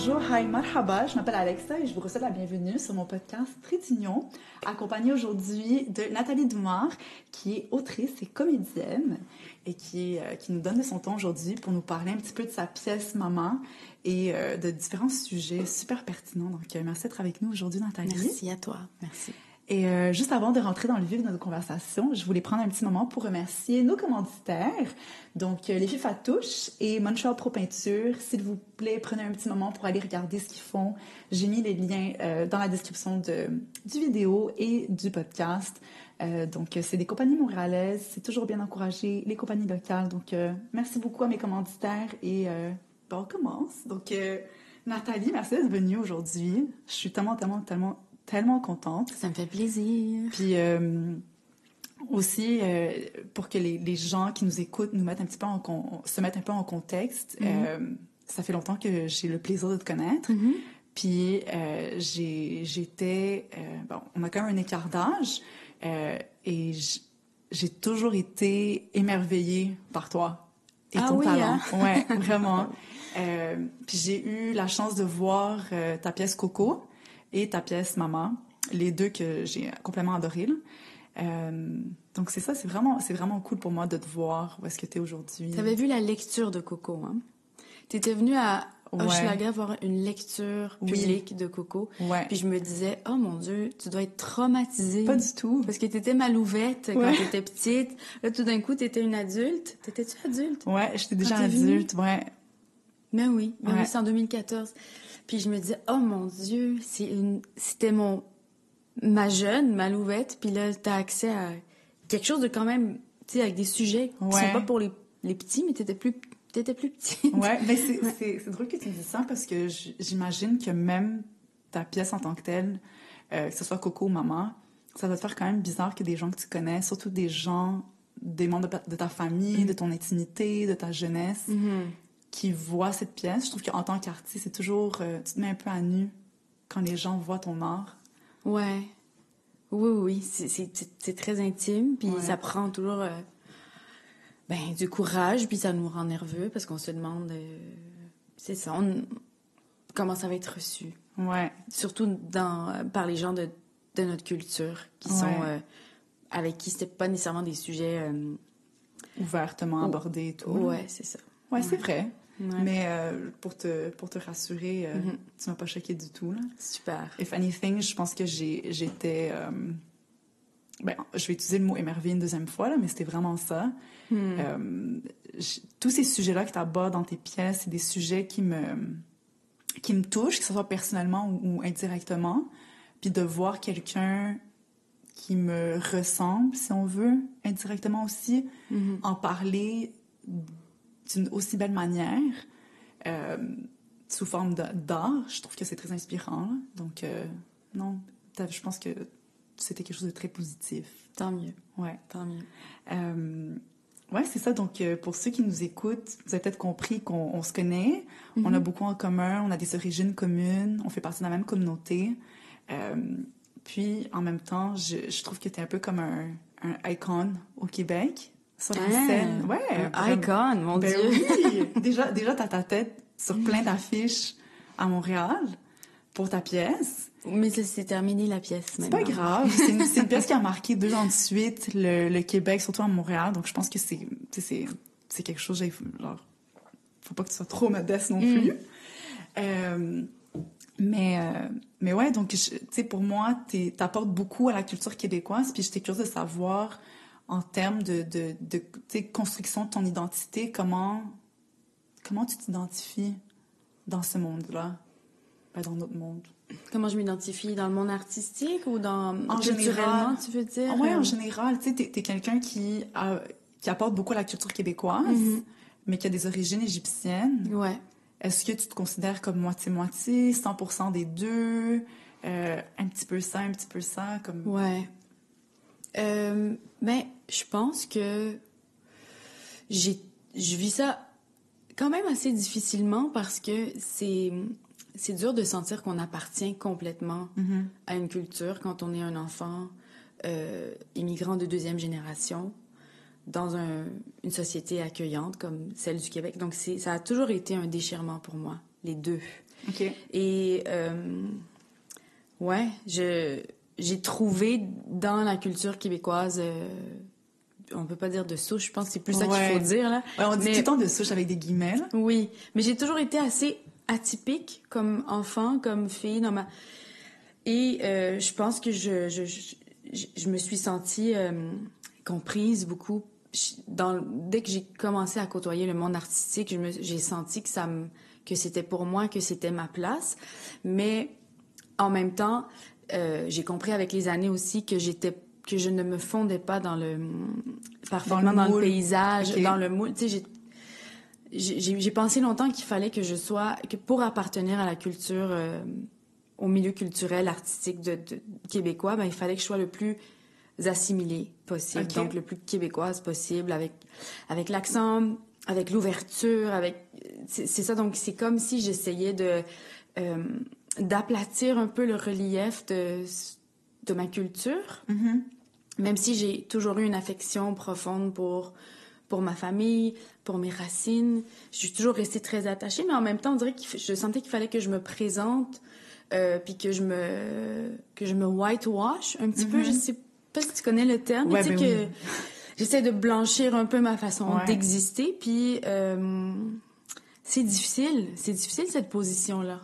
Bonjour, hi, marhaba, je m'appelle Alexa et je vous souhaite la bienvenue sur mon podcast Trétignon, accompagnée aujourd'hui de Nathalie Dumas, qui est autrice et comédienne et qui nous donne de son temps aujourd'hui pour nous parler un petit peu de sa pièce Maman et de différents sujets super pertinents. Donc, merci d'être avec nous aujourd'hui, Nathalie. Merci à toi, merci. Et juste avant de rentrer dans le vif de notre conversation, je voulais prendre un petit moment pour remercier nos commanditaires, donc les filles Fatouche et Montreal Pro Peinture. S'il vous plaît, prenez un petit moment pour aller regarder ce qu'ils font. J'ai mis les liens dans la description du vidéo et du podcast. Donc, c'est des compagnies montréalaises, c'est toujours bien encouragé, les compagnies locales. Donc, merci beaucoup à mes commanditaires et on commence. Donc, Nathalie, merci d'être venue aujourd'hui. Je suis tellement contente. Ça me fait plaisir. Puis aussi, pour que les gens qui nous écoutent nous mettent un petit peu se mettent un peu en contexte, ça fait longtemps que j'ai le plaisir de te connaître. Puis on a quand même un écart d'âge et j'ai toujours été émerveillée par toi et ton talent. Hein? Ouais, vraiment. Puis j'ai eu la chance de voir ta pièce Coco et ta pièce Maman, les deux que j'ai complètement adorées. Donc c'est ça, c'est vraiment cool pour moi de te voir où est-ce que tu es aujourd'hui. Tu avais vu la lecture de Coco, hein? Tu étais venue à Hochelaga voir une lecture publique de Coco. Ouais. Puis je me disais, oh mon Dieu, tu dois être traumatisée. Pas du tout. Parce que tu étais malouvette quand tu étais petite. Là, tout d'un coup, tu étais une adulte. T'étais-tu adulte? Ouais, j'étais déjà adulte, ouais. Mais oui, c'est en 2014. Puis je me disais, oh mon Dieu, c'était ma jeune malouvette. Puis là, t'as accès à quelque chose de quand même, tu sais, avec des sujets qui sont pas pour les petits, mais t'étais plus petite. Ouais, mais c'est drôle que tu dis ça parce que j'imagine que même ta pièce en tant que telle, que ce soit Coco ou Maman, ça doit te faire quand même bizarre que des gens que tu connais, surtout des membres de ta famille, de ton intimité, de ta jeunesse, qui voient cette pièce. Je trouve qu'en tant qu'artiste, c'est toujours... tu te mets un peu à nu quand les gens voient ton art. Ouais. Oui. C'est très intime, puis ça prend toujours du courage, puis ça nous rend nerveux parce qu'on se demande... c'est ça, comment ça va être reçu. Ouais. Surtout par les gens de notre culture, qui sont... avec qui c'était pas nécessairement des sujets... ouvertement abordés et tout. Ouais, c'est ça. Ouais, c'est vrai. Ouais. Mais pour te rassurer, tu m'as pas choquée du tout, là. Super. If anything, je pense que j'étais... je vais utiliser le mot émerveillée une deuxième fois, là, mais c'était vraiment ça. Tous ces sujets-là que tu abordes dans tes pièces, c'est des sujets qui me touchent, que ce soit personnellement ou indirectement. Puis de voir quelqu'un qui me ressemble, si on veut, indirectement aussi, en parler d'une aussi belle manière, sous forme d'art, je trouve que c'est très inspirant. Là. Donc, non, je pense que c'était quelque chose de très positif. Tant mieux. Ouais. Tant mieux. Ouais, c'est ça. Donc, pour ceux qui nous écoutent, vous avez peut-être compris qu'on se connaît, on a beaucoup en commun, on a des origines communes, on fait partie de la même communauté. Puis, en même temps, je trouve que tu es un peu comme un icon au Québec. Sur la scène. Ouais. Un icon, mon Dieu. Oui. Déjà, t'as ta tête sur plein d'affiches à Montréal pour ta pièce. Mais c'est terminé, la pièce, maintenant. C'est pas grave. C'est une pièce qui a marqué 2 ans de suite le Québec, surtout à Montréal. Donc, je pense que c'est quelque chose... Genre, faut pas que tu sois trop modeste non plus. Mais ouais, donc, tu sais, pour moi, t'apportes beaucoup à la culture québécoise. Puis j'étais curieuse de savoir... en termes de construction de ton identité, comment tu t'identifies dans ce monde-là, dans notre monde? Comment je m'identifie? Dans le monde artistique ou en culturellement, tu veux dire? Oui, en général. Tu sais, t'es quelqu'un qui apporte beaucoup à la culture québécoise, mais qui a des origines égyptiennes. Ouais. Est-ce que tu te considères comme moitié-moitié, 100% des deux, un petit peu ça, comme... Ouais. Je pense que je vis ça quand même assez difficilement parce que c'est dur de sentir qu'on appartient complètement à une culture quand on est un enfant immigrant de 2e génération dans une société accueillante comme celle du Québec. Donc ça a toujours été un déchirement pour moi, les deux. OK. Et, ouais, j'ai trouvé dans la culture québécoise, on peut pas dire de souche, je pense que c'est plus ça qu'il faut dire, là. Ouais, on dit tout le temps de souche avec des guillemets, là. Oui, mais j'ai toujours été assez atypique comme enfant, comme fille dans ma... Et je pense que je me suis sentie comprise beaucoup. Dès que j'ai commencé à côtoyer le monde artistique, j'ai senti que c'était pour moi, que c'était ma place. Mais en même temps, j'ai compris avec les années aussi que je ne me fondais pas parfaitement dans le paysage, okay. Dans le moule. Tu sais, j'ai pensé longtemps qu'il fallait que pour appartenir à la culture, au milieu culturel, artistique québécois, ben, il fallait que je sois le plus assimilée possible. Okay. Donc, le plus québécoise possible, avec l'accent, avec l'ouverture, c'est ça. Donc, c'est comme si j'essayais d'aplatir un peu le relief de ma culture. Mm-hmm. Même si j'ai toujours eu une affection profonde pour ma famille, pour mes racines. Je suis toujours restée très attachée, mais en même temps, on dirait que je sentais qu'il fallait que je me présente, puis que je me whitewash un petit peu. Je sais pas si tu connais le terme, mais tu sais que j'essaie de blanchir un peu ma façon d'exister, puis c'est difficile cette position-là.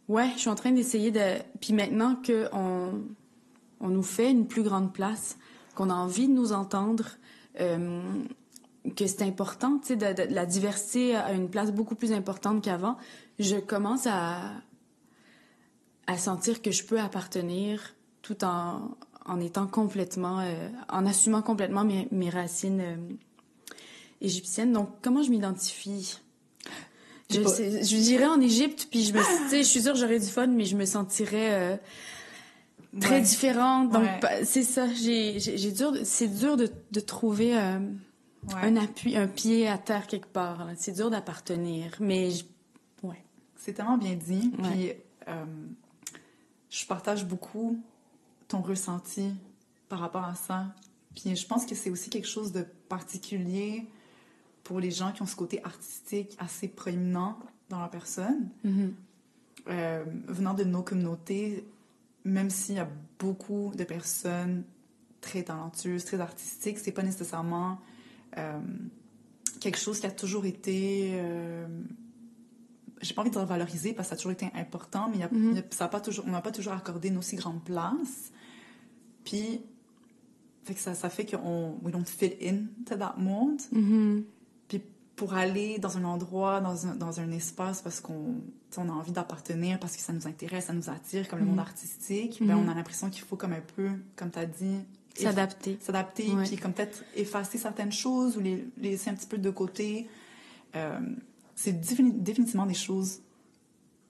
Ouais, je suis en train d'essayer de... Puis maintenant qu'on nous fait une plus grande place, qu'on a envie de nous entendre, que c'est important, tu sais, la diversité a une place beaucoup plus importante qu'avant. Je commence à sentir que je peux appartenir tout en étant complètement... en assumant complètement mes racines égyptiennes. Donc, comment je m'identifie? Je dirais en Égypte, puis je suis sûre que j'aurais du fun, mais je me sentirais... très différente, donc c'est ça. C'est dur de trouver un appui, un pied à terre quelque part. Là. C'est dur d'appartenir, mais c'est tellement bien dit. Puis je partage beaucoup ton ressenti par rapport à ça. Puis je pense que c'est aussi quelque chose de particulier pour les gens qui ont ce côté artistique assez proéminent dans leur personne. Mm-hmm. Venant de nos communautés, même s'il y a beaucoup de personnes très talentueuses, très artistiques, c'est pas nécessairement quelque chose qui a toujours été... j'ai pas envie de dire valorisé parce que ça a toujours été important, mais on n'a pas toujours accordé une aussi grande place. Puis, ça fait qu'on we don't fit in to that mold. Mm-hmm. Puis pour aller dans un endroit, dans un espace, parce qu'on a envie d'appartenir, parce que ça nous intéresse, ça nous attire, comme le monde artistique, ben on a l'impression qu'il faut comme un peu, comme tu as dit... S'adapter, puis comme peut-être effacer certaines choses ou les laisser un petit peu de côté. C'est définitivement des choses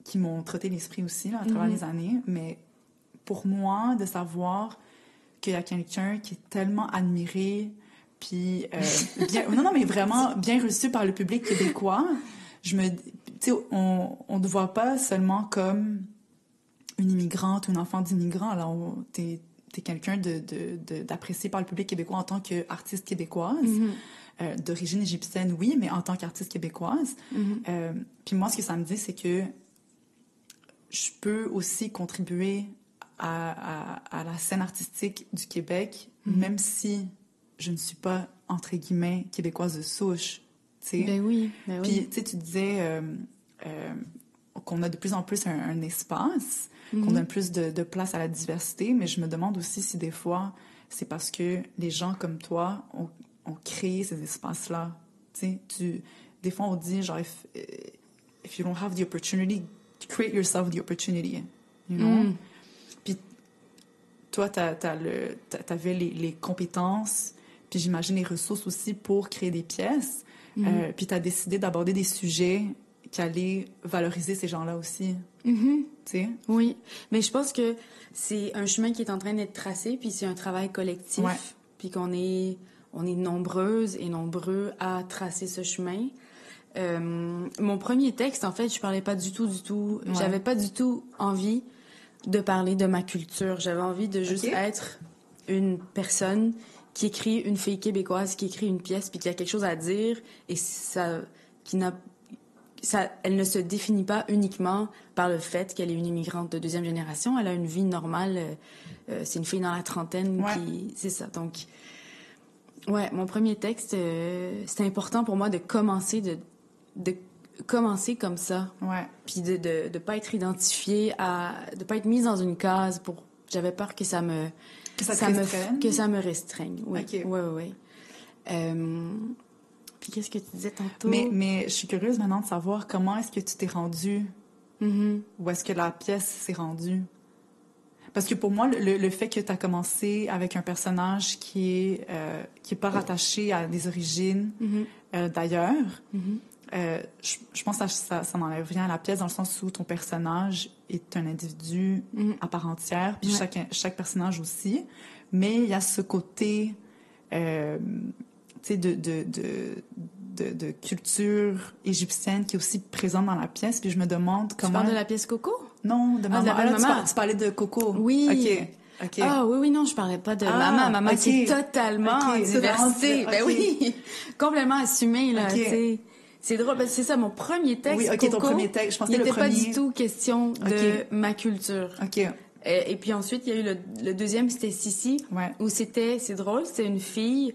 qui m'ont trotté l'esprit aussi là, à travers les années, mais pour moi, de savoir qu'il y a quelqu'un qui est tellement admiré, puis mais vraiment bien reçu par le public québécois, tu sais, on ne te voit pas seulement comme une immigrante ou un enfant d'immigrant. Là, t'es quelqu'un d'apprécié par le public québécois en tant qu'artiste québécoise, d'origine égyptienne, oui, mais en tant qu'artiste québécoise. Puis moi, ce que ça me dit, c'est que je peux aussi contribuer à la scène artistique du Québec, même si je ne suis pas, entre guillemets, québécoise de souche. T'sais. Ben oui. Puis, tu disais qu'on a de plus en plus un espace, qu'on donne plus de place à la diversité, mais je me demande aussi si des fois, c'est parce que les gens comme toi ont créé ces espaces-là. Des fois, on dit, genre, if you don't have the opportunity, create yourself the opportunity. You know? Puis, toi, t'avais les compétences, puis j'imagine les ressources aussi pour créer des pièces. Puis t'as décidé d'aborder des sujets qui allaient valoriser ces gens-là aussi. Tu sais? Oui, mais je pense que c'est un chemin qui est en train d'être tracé, puis c'est un travail collectif, puis qu'on est nombreuses et nombreux à tracer ce chemin. Mon premier texte, en fait, je parlais pas du tout, j'avais pas du tout envie de parler de ma culture. J'avais envie de juste être une personne qui écrit, une fille québécoise qui écrit une pièce puis qui a quelque chose à dire et ça, qui n'a elle ne se définit pas uniquement par le fait qu'elle est une immigrante de 2e génération. Elle a une vie normale. C'est une fille dans la trentaine qui... C'est ça. Donc, ouais, mon premier texte, c'était important pour moi de commencer, de commencer comme ça. Ouais. Puis de pas être identifiée de pas être mise dans une case pour... J'avais peur que ça me... Que ça me restreigne. Oui. OK. Oui. Puis qu'est-ce que tu disais tantôt? Mais je suis curieuse maintenant de savoir comment est-ce que tu t'es rendue, où est-ce que la pièce s'est rendue. Parce que pour moi, le fait que tu as commencé avec un personnage qui est pas rattaché à des origines d'ailleurs, je pense que ça n'enlève rien à la pièce dans le sens où ton personnage est un individu à part entière, puis chaque personnage aussi. Mais il y a ce côté... de culture égyptienne qui est aussi présente dans la pièce. Puis je me demande comment... Tu parles de la pièce Coco? Non, de Maman. Tu parlais de Coco. Oui. OK. Ah oui, non, je parlais pas de Maman. Maman, c'est totalement diversité. Ben oui, complètement assumé, là, tu sais. C'est drôle, parce que c'est ça, mon premier texte, oui, OK, Coco, ton premier texte, je pense que il le n'était premier... pas du tout question de ma culture. OK. Et puis ensuite, il y a eu le deuxième, c'était Sissi, où c'est drôle, c'était une fille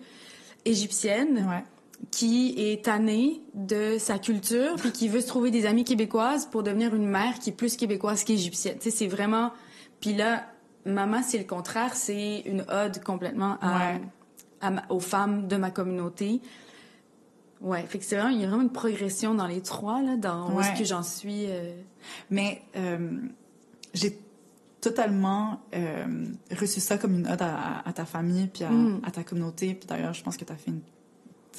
égyptienne qui est tannée de sa culture puis qui veut se trouver des amies québécoises pour devenir une mère qui est plus québécoise qu'égyptienne. Tu sais, c'est vraiment... Puis là, Maman, c'est le contraire. C'est une ode complètement aux femmes de ma communauté. Ouais, fait que c'est vraiment... Il y a vraiment une progression dans les trois, là, dans où est-ce que j'en suis. Mais j'ai totalement reçu ça comme une ode à ta famille puis à ta communauté. Puis d'ailleurs, je pense que tu as fait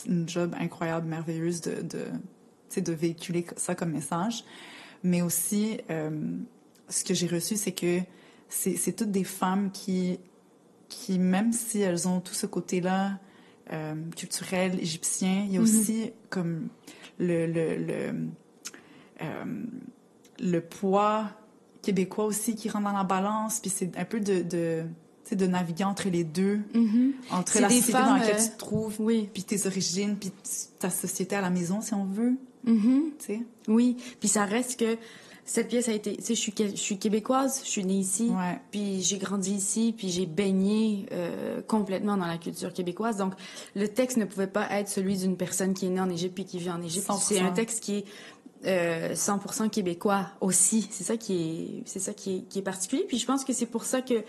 une job incroyable, merveilleuse de véhiculer ça comme message. Mais aussi, ce que j'ai reçu, c'est que c'est toutes des femmes qui, même si elles ont tout ce côté-là culturel, égyptien, il y a aussi comme le poids québécois aussi qui rentre dans la balance, puis c'est un peu de naviguer entre les deux, entre la société dans laquelle tu te trouves, puis tes origines, puis ta société à la maison, si on veut. T'sais. Oui, puis ça reste que cette pièce a été... Tu sais, je suis québécoise, je suis née ici, puis j'ai grandi ici, puis j'ai baigné complètement dans la culture québécoise. Donc, le texte ne pouvait pas être celui d'une personne qui est née en Égypte puis qui vit en Égypte. 100%. C'est un texte qui est 100% québécois aussi. C'est ça qui est particulier. Puis je pense que c'est pour ça que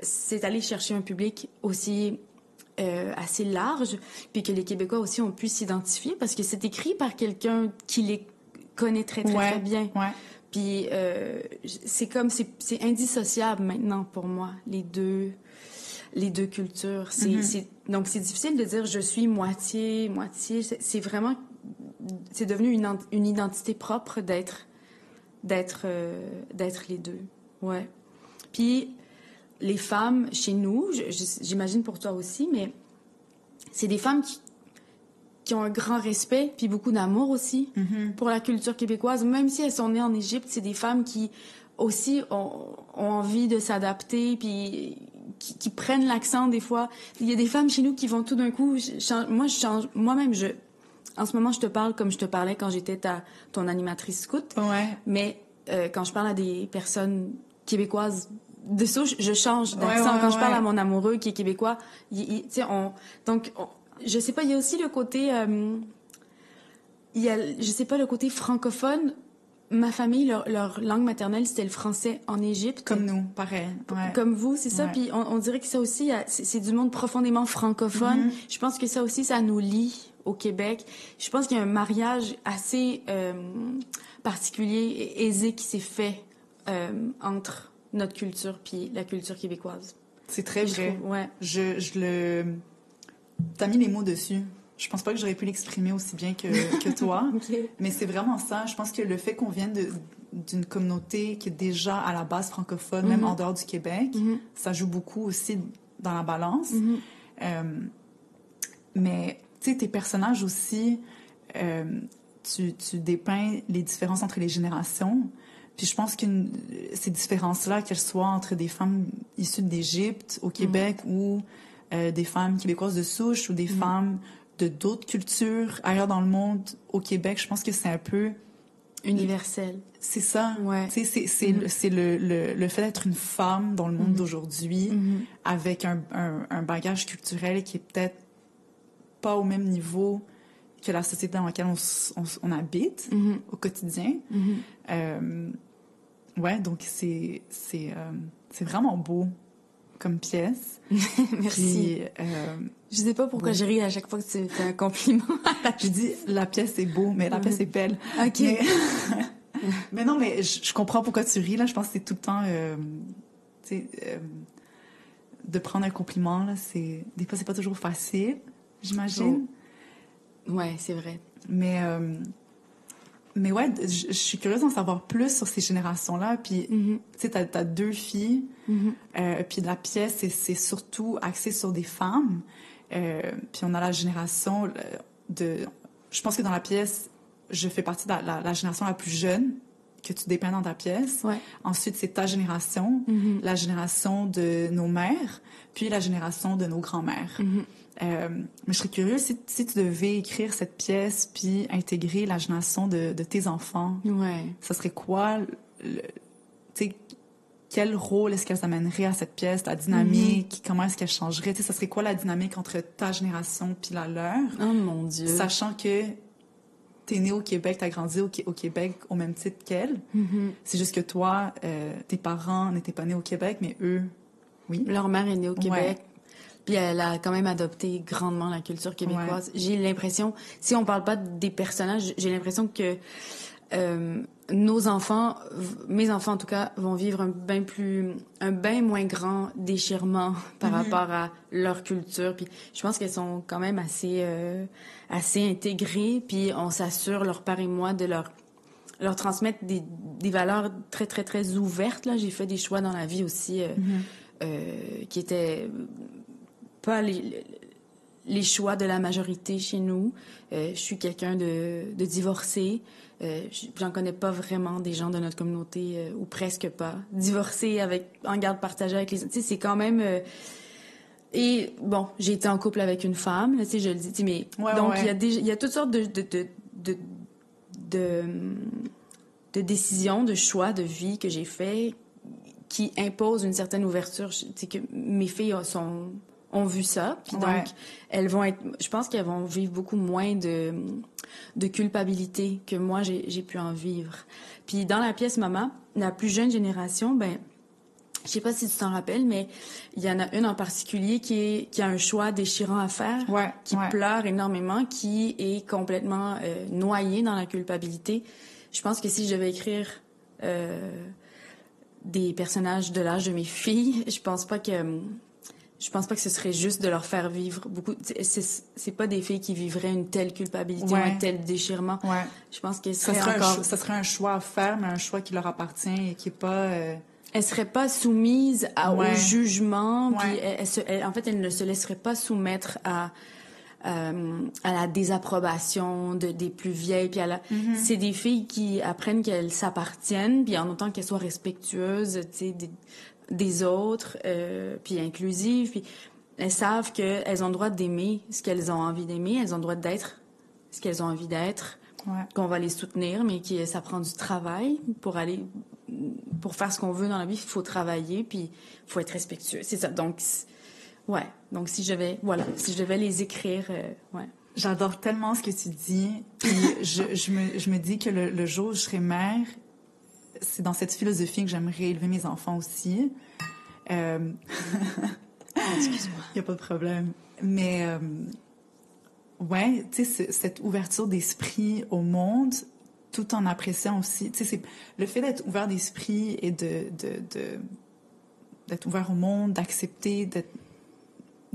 c'est allé chercher un public aussi assez large, puis que les Québécois aussi ont pu s'identifier parce que c'est écrit par quelqu'un qui les connaît très bien. Puis c'est indissociable maintenant pour moi, les deux cultures. Donc c'est difficile de dire je suis moitié. C'est vraiment... C'est devenu une identité propre d'être les deux. Ouais. Puis les femmes chez nous, j'imagine pour toi aussi, mais c'est des femmes qui ont un grand respect puis beaucoup d'amour aussi pour la culture québécoise. Même si elles sont nées en Égypte, c'est des femmes qui aussi ont envie de s'adapter puis qui prennent l'accent des fois. Il y a des femmes chez nous qui vont tout d'un coup... En ce moment, je te parle comme je te parlais quand j'étais ton animatrice scout. Mais quand je parle à des personnes québécoises de souche, je change d'accent. Quand je parle à mon amoureux qui est québécois, je sais pas, il y a aussi le côté... le côté francophone. Ma famille, leur langue maternelle, c'était le français en Égypte. Comme nous, pareil. Comme vous, c'est ça. Puis on dirait que ça aussi, c'est du monde profondément francophone. Je pense que ça aussi, ça nous lie au Québec. Je pense qu'il y a un mariage assez particulier et aisé qui s'est fait entre notre culture puis la culture québécoise. C'est très vrai. T'as mis les mots dessus. Je pense pas que j'aurais pu l'exprimer aussi bien que toi. Mais c'est vraiment ça. Je pense que le fait qu'on vienne d'une communauté qui est déjà à la base francophone, même en dehors du Québec, ça joue beaucoup aussi dans la balance. Mais tu sais, tes personnages aussi, tu dépeins les différences entre les générations. Puis je pense que ces différences-là, qu'elles soient entre des femmes issues d'Égypte, au Québec, ou des femmes québécoises de souche, ou des femmes de d'autres cultures ailleurs dans le monde, au Québec, je pense que c'est un peu... Universel. C'est ça. Ouais. Tu sais, c'est le fait d'être une femme dans le monde d'aujourd'hui, avec un bagage culturel qui est peut-être pas au même niveau que la société dans laquelle on habite au quotidien. Ouais, donc c'est vraiment beau comme pièce. Merci. Puis, je sais pas pourquoi je ris à chaque fois que tu fais un compliment. je dis la pièce est beau, mais la pièce est belle. OK. Mais non, mais je comprends pourquoi tu ris, là. Je pense que c'est tout le temps... tu sais, de prendre un compliment, là, des fois, c'est pas toujours facile, j'imagine. Oh. Ouais, c'est vrai. Mais ouais, je suis curieuse d'en savoir plus sur ces générations-là. Puis, tu sais, t'as 2 filles. Puis la pièce, c'est surtout axé sur des femmes. Puis on a la génération de... Je pense que dans la pièce, je fais partie de la génération la plus jeune que tu dépeins dans ta pièce. Ouais. Ensuite, c'est ta génération, la génération de nos mères, puis la génération de nos grands-mères. Mais je serais curieuse si tu devais écrire cette pièce puis intégrer la génération de tes enfants. Ouais. Ça serait quoi, tu sais, quel rôle est-ce qu'elles amèneraient à cette pièce, la dynamique, comment est-ce qu'elles changeraient? Tu sais, ça serait quoi la dynamique entre ta génération puis la leur? Oh mon Dieu. Sachant que t'es née au Québec, t'as grandi au Québec au même titre qu'elles. C'est juste que toi, tes parents n'étaient pas nés au Québec, mais eux, oui. Leur mère est née au Québec. Ouais. Puis elle a quand même adopté grandement la culture québécoise. Ouais. J'ai l'impression, si on parle pas des personnages, j'ai l'impression que nos enfants, mes enfants en tout cas, vont vivre un bien moins grand déchirement par rapport à leur culture. Puis je pense qu'elles sont quand même assez intégrées. Puis on s'assure, leur père et moi, de leur transmettre des valeurs très, très, très ouvertes. Là, j'ai fait des choix dans la vie aussi qui étaient pas les choix de la majorité chez nous. Je suis quelqu'un de divorcé. J'en connais pas vraiment des gens de notre communauté, ou presque pas. Divorcé en garde partagée avec les... Tu sais, c'est quand même... Et bon, j'ai été en couple avec une femme, là, tu sais, je le dis, tu sais, mais... Ouais, donc, ouais. il y a toutes sortes de décisions, de choix de vie que j'ai fait qui imposent une certaine ouverture. Tu sais, que mes filles ont vu ça, puis donc elles vont être, je pense qu'elles vont vivre beaucoup moins de culpabilité que moi j'ai pu en vivre. Puis dans la pièce Maman, la plus jeune génération, ben je sais pas si tu t'en rappelles, mais il y en a une en particulier qui a un choix déchirant à faire, qui pleure énormément, qui est complètement noyée dans la culpabilité. Je pense que si je devais écrire des personnages de l'âge de mes filles, je pense pas que ce serait juste de leur faire vivre beaucoup. C'est pas des filles qui vivraient une telle culpabilité, un tel déchirement. Ouais. Je pense que ça serait un choix à faire, mais un choix qui leur appartient et qui est pas. Elles seraient pas soumises au jugement, puis en fait, elles ne se laisseraient pas soumettre à la désapprobation des plus vieilles, puis c'est des filles qui apprennent qu'elles s'appartiennent, puis en autant qu'elles soient respectueuses, tu sais, des autres, puis inclusives, puis elles savent qu'elles ont le droit d'aimer ce qu'elles ont envie d'aimer, elles ont le droit d'être ce qu'elles ont envie d'être, qu'on va les soutenir, mais que ça prend du travail pour faire ce qu'on veut dans la vie, il faut travailler, puis il faut être respectueux, c'est ça. Donc si je devais les écrire, J'adore tellement ce que tu dis, puis je me dis que le jour où je serai mère, c'est dans cette philosophie que j'aimerais élever mes enfants aussi. Excuse-moi. Il n'y a pas de problème. Mais, tu sais, cette ouverture d'esprit au monde, tout en appréciant aussi... Tu sais, le fait d'être ouvert d'esprit et d'être ouvert au monde, d'accepter, de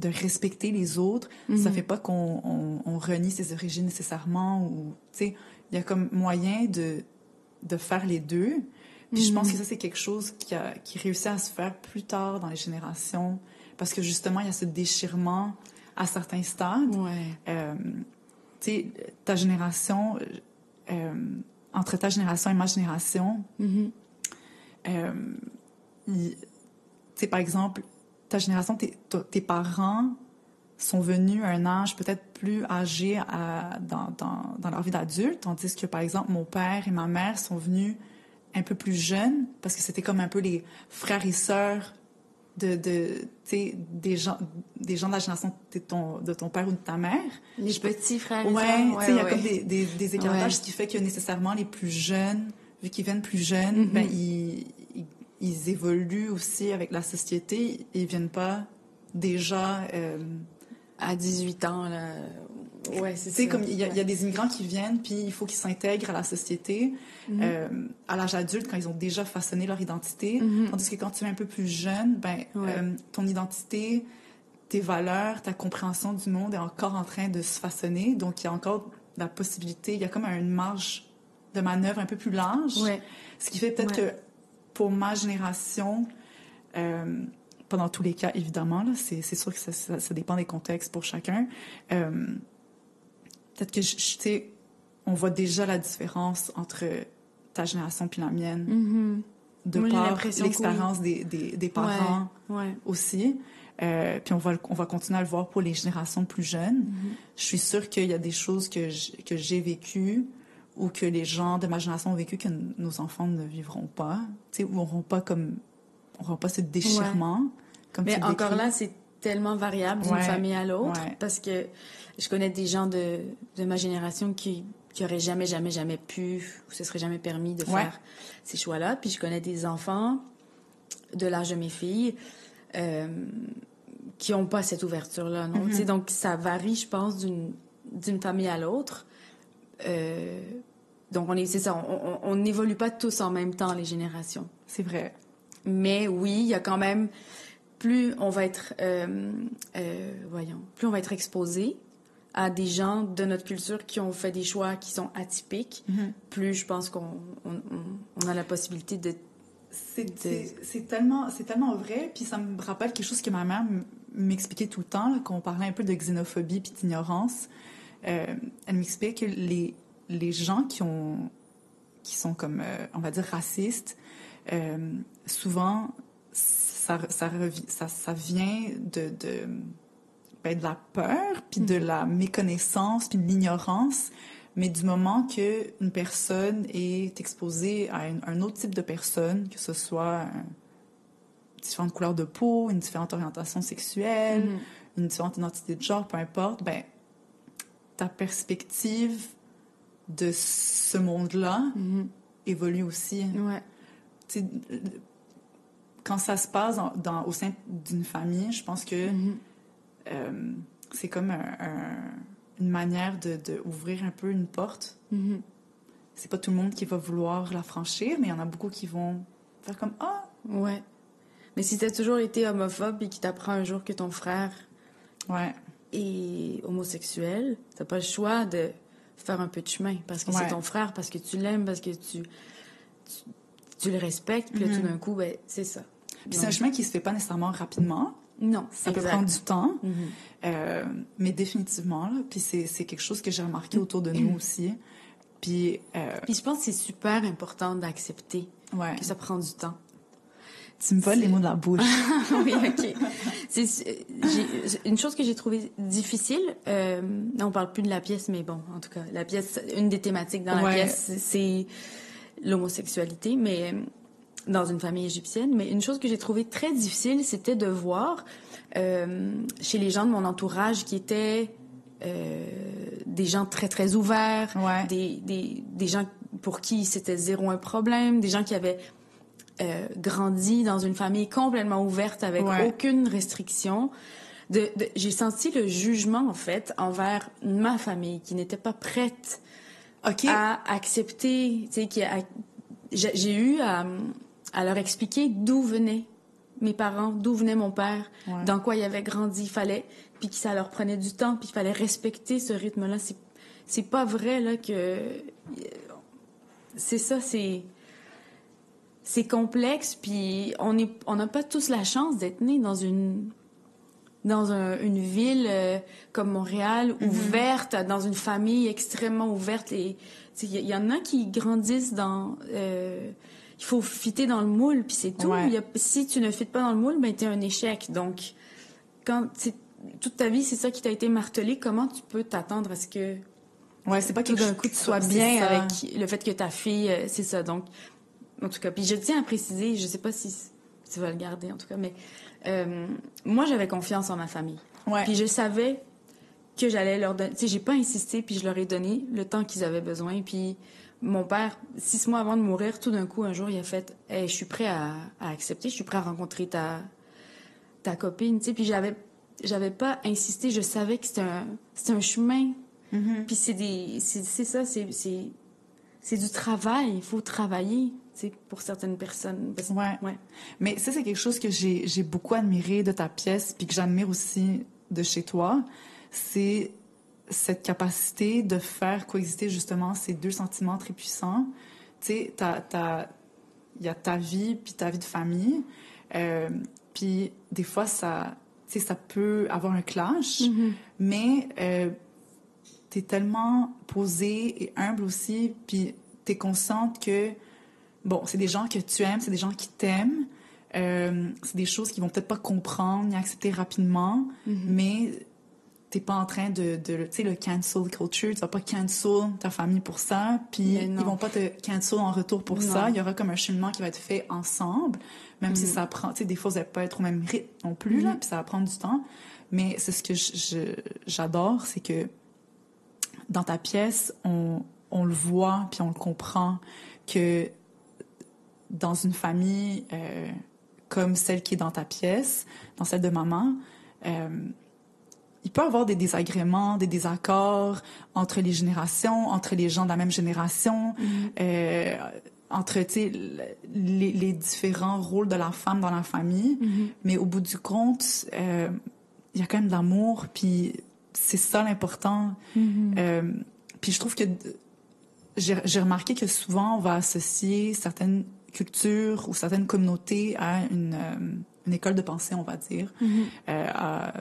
respecter les autres, ça fait pas qu'on renie ses origines nécessairement, ou, tu sais, il y a comme moyen de faire les deux. Puis je pense que ça, c'est quelque chose qui réussit à se faire plus tard dans les générations, parce que justement, il y a ce déchirement à certains stades. Tu sais, ta génération, entre ta génération et ma génération, tu sais, par exemple, ta génération, tes parents sont venus à un âge peut-être plus âgé dans leur vie d'adulte, tandis que, par exemple, mon père et ma mère sont venus un peu plus jeunes, parce que c'était comme un peu les frères et sœurs des gens de la génération de ton père ou de ta mère. Les petits frères et sœurs. Ouais, il y a comme des écartages, ce qui fait que nécessairement les plus jeunes, vu qu'ils viennent plus jeunes, ben, ils évoluent aussi avec la société. Ils viennent pas déjà... à 18 ans, là... Ouais, c'est ça. Comme il y a des immigrants qui viennent, puis il faut qu'ils s'intègrent à la société à l'âge adulte, quand ils ont déjà façonné leur identité. Tandis que quand tu es un peu plus jeune, ben, ton identité, tes valeurs, ta compréhension du monde est encore en train de se façonner. Donc, il y a encore la possibilité, il y a comme une marge de manœuvre un peu plus large. Ouais. Ce qui fait peut-être que pour ma génération... pas dans tous les cas, évidemment, là, c'est sûr que ça dépend des contextes pour chacun. Peut-être que, tu sais, on voit déjà la différence entre ta génération puis la mienne, de Moi, par l'expérience des parents aussi. Puis on va continuer à le voir pour les générations plus jeunes. Je suis sûre qu'il y a des choses que j'ai vécues ou que les gens de ma génération ont vécues que nos enfants ne vivront pas, tu sais, ou n'auront pas ce déchirement. Comme mais encore là, c'est tellement variable d'une famille à l'autre, parce que je connais des gens de ma génération qui auraient jamais pu, ou se seraient jamais permis de faire ces choix-là. Puis je connais des enfants de l'âge de mes filles qui n'ont pas cette ouverture-là. Non? Donc, ça varie, je pense, d'une famille à l'autre. Donc, c'est ça, on n'évolue pas tous en même temps, les générations. C'est vrai. Mais oui, il y a quand même... Plus on va être exposé à des gens de notre culture qui ont fait des choix qui sont atypiques, plus je pense qu'on a la possibilité de... C'est tellement vrai, puis ça me rappelle quelque chose que ma mère m'expliquait tout le temps, là, quand on parlait un peu de xénophobie puis d'ignorance. Elle m'expliquait que les gens qui sont comme, on va dire, racistes, souvent... Ça vient de la peur, puis de la méconnaissance, puis de l'ignorance, mais du moment qu'une personne est exposée à un autre type de personne, que ce soit différentes couleurs de peau, une différente orientation sexuelle, une différente identité de genre, peu importe, ben, ta perspective de ce monde-là évolue aussi. Ouais. Tu sais, quand ça se passe au sein d'une famille, je pense que c'est comme une manière de ouvrir un peu une porte. C'est pas tout le monde qui va vouloir la franchir, mais il y en a beaucoup qui vont faire comme « Ah! » Ouais. Mais si t'as toujours été homophobe et qu'il t'apprend un jour que ton frère est homosexuel, t'as pas le choix de faire un peu de chemin, parce que c'est ton frère, parce que tu l'aimes, parce que tu le respectes, puis là, tout d'un coup, ben, c'est ça. Puis c'est un chemin qui se fait pas nécessairement rapidement. Non, ça peut prendre du temps, mais définitivement, là, puis c'est quelque chose que j'ai remarqué autour de nous aussi. Puis je pense que c'est super important d'accepter que ça prend du temps. Tu me voles les mots de la bouche. Oui, OK. Une chose que j'ai trouvée difficile, on parle plus de la pièce, mais bon, en tout cas, la pièce, une des thématiques dans la pièce, c'est l'homosexualité, mais dans une famille égyptienne. Mais une chose que j'ai trouvée très difficile, c'était de voir chez les gens de mon entourage qui étaient des gens très, très ouverts, des gens pour qui c'était zéro un problème, des gens qui avaient grandi dans une famille complètement ouverte avec aucune restriction. J'ai senti le jugement, en fait, envers ma famille qui n'était pas prête à accepter, tu sais, j'ai eu à leur expliquer d'où venaient mes parents, d'où venait mon père, dans quoi il avait grandi, puis que ça leur prenait du temps, puis il fallait respecter ce rythme-là. C'est pas vrai, là, que... C'est ça, c'est complexe, puis on n'a pas tous la chance d'être nés dans une ville comme Montréal, ouverte, dans une famille extrêmement ouverte. Il y en a qui grandissent dans... il faut fitter dans le moule, puis c'est tout. Si tu ne fites pas dans le moule, ben t'es un échec. Donc, toute ta vie, c'est ça qui t'a été martelé. Comment tu peux t'attendre à ce que ouais, c'est pas tout d'un coup tu sois c'est bien ça. avec le fait que ta fille, c'est ça. Donc, en tout cas, puis je tiens à préciser, je sais pas si tu vas le garder en tout cas, mais moi j'avais confiance en ma famille. Ouais. Puis je savais que j'allais leur donner, tu sais, j'ai pas insisté, puis je leur ai donné le temps qu'ils avaient besoin. Puis mon père, 6 mois avant de mourir, tout d'un coup un jour il a fait, hey, je suis prêt à accepter, je suis prêt à rencontrer ta copine, tu sais. Puis j'avais pas insisté, je savais que c'était un chemin. Mm-hmm. Puis c'est ça, c'est du travail, il faut travailler, tu sais, pour certaines personnes. Ouais. Mais ça, c'est quelque chose que j'ai beaucoup admiré de ta pièce, puis que j'admire aussi de chez toi, c'est cette capacité de faire coexister justement ces deux sentiments très puissants. Tu sais, il y a ta vie puis ta vie de famille, puis des fois, ça peut avoir un clash, mais t'es tellement posée et humble aussi, puis t'es consciente que, bon, c'est des gens que tu aimes, c'est des gens qui t'aiment, c'est des choses qu'ils vont peut-être pas comprendre ni accepter rapidement, mais t'es pas en train de tu sais, le cancel culture, tu vas pas cancel ta famille pour ça, puis ils vont pas te cancel en retour pour ça. Il y aura comme un cheminement qui va être fait ensemble, même si ça prend, tu sais, des fois, vous n'allez pas être au même rythme non plus, là, puis ça va prendre du temps. Mais c'est ce que j'adore, c'est que dans ta pièce, on le voit, puis on le comprend, que dans une famille comme celle qui est dans ta pièce, dans celle de maman, il peut y avoir des désagréments, des désaccords entre les générations, entre les gens de la même génération, entre, tu sais, les différents rôles de la femme dans la famille. Mais au bout du compte, il y a quand même de l'amour, puis c'est ça l'important. Puis je trouve que j'ai remarqué que souvent, on va associer certaines cultures ou certaines communautés à une école de pensée, on va dire, à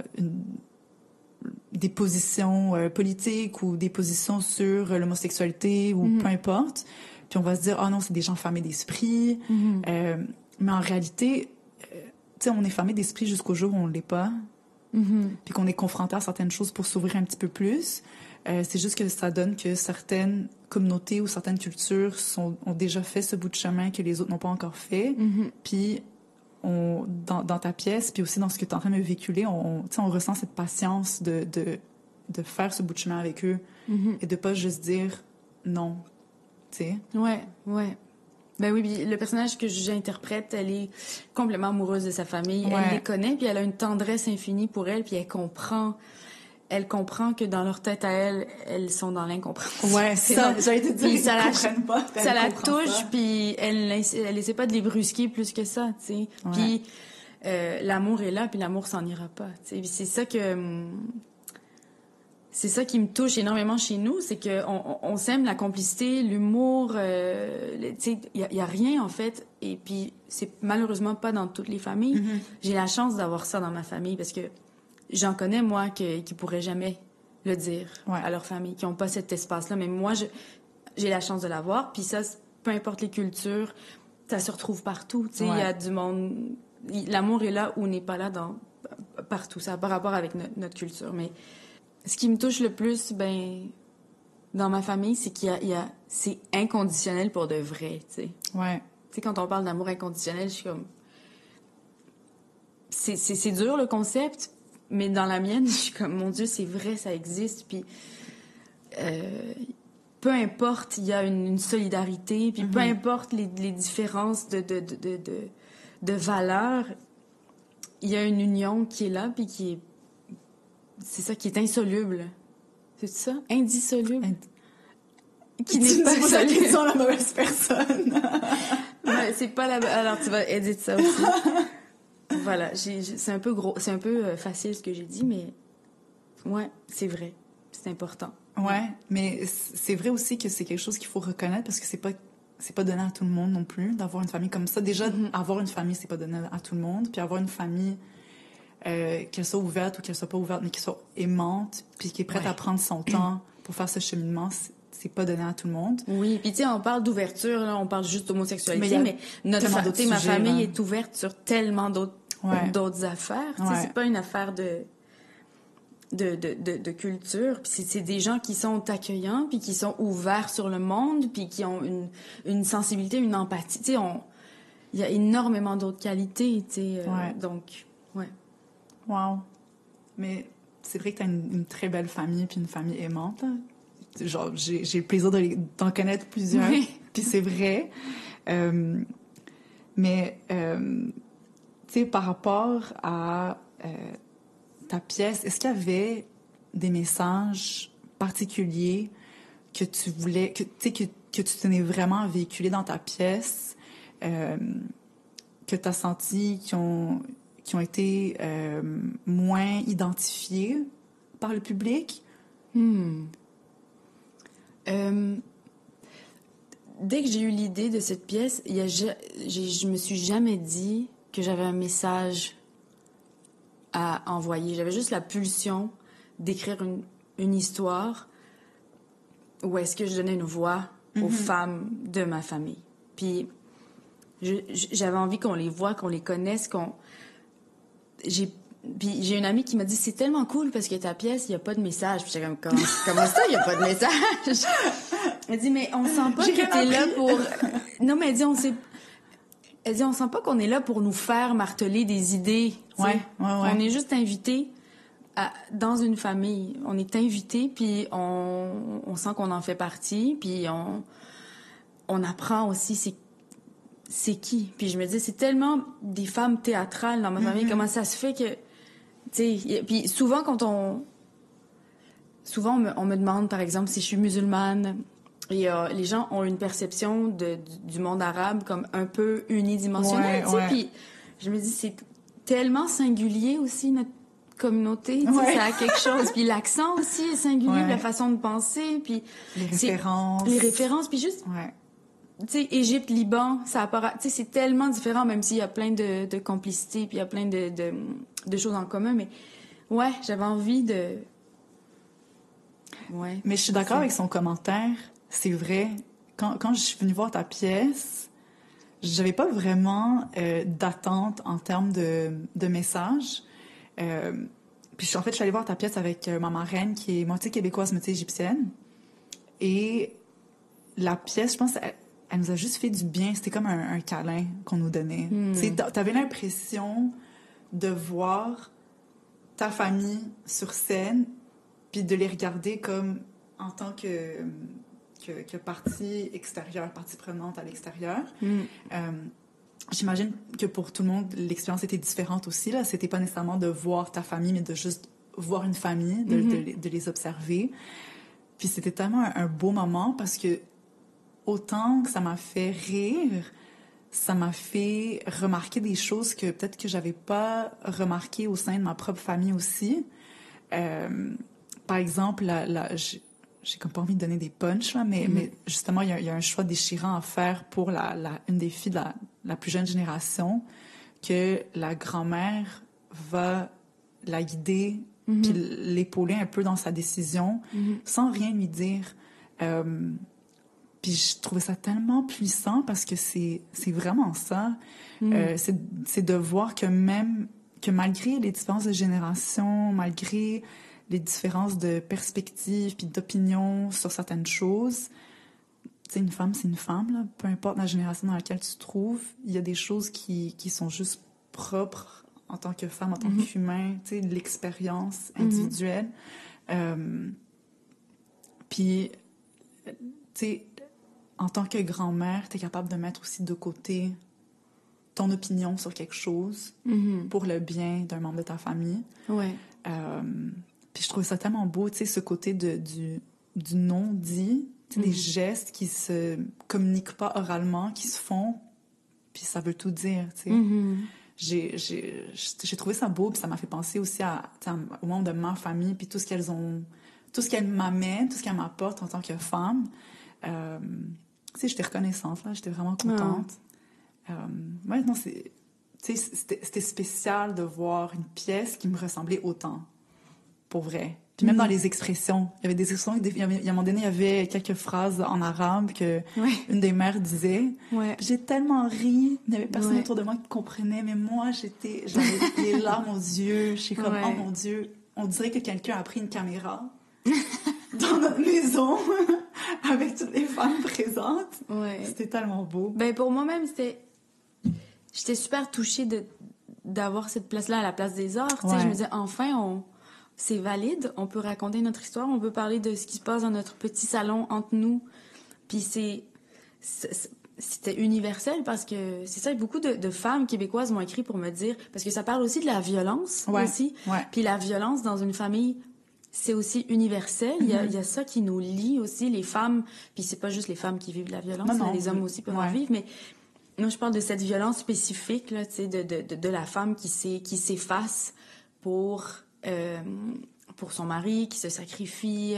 des positions politiques ou des positions sur l'homosexualité ou peu importe. Puis on va se dire, ah non, c'est des gens fermés d'esprit. Mais en réalité, tu sais, on est fermé d'esprit jusqu'au jour où on ne l'est pas. Puis qu'on est confronté à certaines choses pour s'ouvrir un petit peu plus. C'est juste que ça donne que certaines communautés ou certaines cultures ont déjà fait ce bout de chemin que les autres n'ont pas encore fait. Puis dans ta pièce, puis aussi dans ce que tu es en train de me véhiculer, on ressent cette patience de faire ce bout de chemin avec eux et de pas juste dire non, tu sais. Ouais. Ben oui, le personnage que j'interprète, elle est complètement amoureuse de sa famille. Elle les connaît, puis elle a une tendresse infinie pour elle, puis elle comprend que dans leur tête à elle, elles sont dans l'incompréhension. Ouais, ça, j'allais te dire, ça la touche, ça. Puis elle essaie pas de les brusquer plus que ça, tu sais. Ouais. Puis l'amour est là, puis l'amour s'en ira pas, tu sais. C'est ça qui me touche énormément chez nous, c'est que on s'aime la complicité, l'humour, tu sais, il y a rien en fait, et puis c'est malheureusement pas dans toutes les familles. J'ai la chance d'avoir ça dans ma famille parce que j'en connais, moi, qui pourraient jamais le dire à leur famille, qui n'ont pas cet espace-là. Mais moi, j'ai la chance de l'avoir. Puis ça, peu importe les cultures, ça se retrouve partout. Tu sais, il y a du monde... L'amour est là ou n'est pas là partout. Ça n'a pas rapport avec notre culture. Mais ce qui me touche le plus, dans ma famille, c'est c'est inconditionnel pour de vrai, tu sais. Ouais. Tu sais, quand on parle d'amour inconditionnel, je suis comme... C'est dur, le concept. Mais dans la mienne, je suis comme, mon Dieu, c'est vrai, ça existe. Puis, peu importe, il y a une solidarité. Puis, peu importe les différences de valeurs, il y a une union qui est là, puis qui est... C'est ça, qui est insoluble. C'est ça? Indissoluble. Qui n'est pas soluble. La question à la mauvaise personne. Ouais, c'est pas la... Alors, tu vas éditer ça aussi. Voilà, c'est un peu gros, c'est un peu facile ce que j'ai dit, mais ouais, c'est vrai, c'est important. Ouais, mais c'est vrai aussi que c'est quelque chose qu'il faut reconnaître parce que c'est pas donné à tout le monde non plus d'avoir une famille comme ça. Déjà, avoir une famille, c'est pas donné à tout le monde, puis avoir une famille qu'elle soit ouverte ou qu'elle soit pas ouverte, mais qu'elle soit aimante, puis qui est prête à prendre son temps pour faire ce cheminement, c'est pas donné à tout le monde. Oui, puis tu sais, on parle d'ouverture, là, on parle juste d'homosexualité, mais ma famille est ouverte sur tellement d'autres affaires. Tu sais, c'est pas une affaire de... de culture. Puis c'est des gens qui sont accueillants, puis qui sont ouverts sur le monde, puis qui ont une sensibilité, une empathie. Tu sais, il y a énormément d'autres qualités, tu sais. Donc, ouais. Wow. Mais c'est vrai que t'as une très belle famille, puis une famille aimante. Hein. Genre, j'ai le plaisir d'en connaître plusieurs, puis c'est vrai. Mais, tu sais, par rapport à ta pièce, est-ce qu'il y avait des messages particuliers que tu voulais, que tu tenais vraiment à véhiculer dans ta pièce, que tu as senti qui ont été moins identifiés par le public? Dès que j'ai eu l'idée de cette pièce, je me suis jamais dit que j'avais un message à envoyer. J'avais juste la pulsion d'écrire une histoire où est-ce que je donnais une voix aux femmes de ma famille. Puis j'avais envie qu'on les voie, qu'on les connaisse, Puis j'ai une amie qui m'a dit, c'est tellement cool parce que ta pièce, il n'y a pas de message. Puis j'étais comme, comment ça, il n'y a pas de message? Elle dit, mais on sent pas que t'es là pour... Non, mais elle dit, on sent pas qu'on est là pour nous faire marteler des idées. Ouais. On est juste invités dans une famille. On est invités, puis on sent qu'on en fait partie, puis on apprend aussi c'est qui. Puis je me dis, c'est tellement des femmes théâtrales dans ma famille. Comment ça se fait que... Puis souvent, Souvent, on me demande, par exemple, si je suis musulmane. Et les gens ont une perception du monde arabe comme un peu unidimensionnelle. Puis je me dis, c'est tellement singulier aussi, notre communauté. Ça a quelque chose. Puis l'accent aussi est singulier, la façon de penser. Puis les références. Puis juste... Tu sais, Égypte, Liban, ça apparaît... Tu sais, c'est tellement différent, même s'il y a plein de complicité, puis il y a plein de choses en commun. Mais ouais, j'avais envie de... Ouais. Mais je suis d'accord avec son commentaire. C'est vrai. Quand je suis venue voir ta pièce, j'avais pas vraiment d'attente en termes de message. Puis je suis allée voir ta pièce avec ma marraine, qui est moitié québécoise, moitié égyptienne. Et la pièce, je pense... Elle nous a juste fait du bien. C'était comme un câlin qu'on nous donnait. T'avais l'impression de voir ta famille sur scène, puis de les regarder comme en tant que partie extérieure, partie prenante à l'extérieur. J'imagine que pour tout le monde, l'expérience était différente aussi. Là. C'était pas nécessairement de voir ta famille, mais de juste voir une famille, de les observer. Puis c'était tellement un beau moment parce que autant que ça m'a fait rire, ça m'a fait remarquer des choses que peut-être que j'avais pas remarquées au sein de ma propre famille aussi. Par exemple, j'ai comme pas envie de donner des punchs, là, mais justement, il y a un choix déchirant à faire pour une des filles de la plus jeune génération, que la grand-mère va la guider puis l'épauler un peu dans sa décision, sans rien lui dire. Puis je trouvais ça tellement puissant parce que c'est vraiment ça. C'est de voir que malgré les différences de génération, malgré les différences de perspective puis d'opinion sur certaines choses, tu sais, une femme, c'est une femme, là. Peu importe la génération dans laquelle tu te trouves, il y a des choses qui sont juste propres en tant que femme, en tant qu'humain, tu sais, l'expérience individuelle. Puis, tu sais, en tant que grand-mère, tu es capable de mettre aussi de côté ton opinion sur quelque chose pour le bien d'un membre de ta famille. Ouais. Puis je trouve ça tellement beau, tu sais, ce côté du non-dit, tu sais, des gestes qui se communiquent pas oralement, qui se font, puis ça veut tout dire, tu sais. J'ai trouvé ça beau, puis ça m'a fait penser aussi au monde de ma famille, puis tout ce qu'elles m'amènent, tout ce qu'elles m'apportent en tant que femme. Tu sais, j'étais reconnaissante, là, j'étais vraiment contente. Ouais, non, c'était spécial de voir une pièce qui me ressemblait autant, pour vrai. Puis même dans les expressions, il y avait des expressions, à un moment donné, il y avait quelques phrases en arabe que une des mères disait. Ouais. J'ai tellement ri, il n'y avait personne autour de moi qui comprenait, mais moi, j'avais les larmes aux yeux. J'étais comme, oh mon Dieu, on dirait que quelqu'un a pris une caméra dans notre maison avec toutes les femmes présentes. Ouais. C'était tellement beau. Ben, pour moi-même, j'étais super touchée d'avoir cette place-là à la place des arts. Tu sais, je me disais, enfin, c'est valide, on peut raconter notre histoire, on peut parler de ce qui se passe dans notre petit salon entre nous. Puis c'était universel parce que c'est ça, beaucoup de femmes québécoises m'ont écrit pour me dire, parce que ça parle aussi de la violence aussi. Ouais. Puis la violence dans une famille, c'est aussi universel. Il y a ça qui nous lie aussi, les femmes. Puis c'est pas juste les femmes qui vivent de la violence, non, les hommes aussi peuvent en vivre, mais moi je parle de cette violence spécifique là, tu sais, de la femme qui s'efface pour son mari, qui se sacrifie,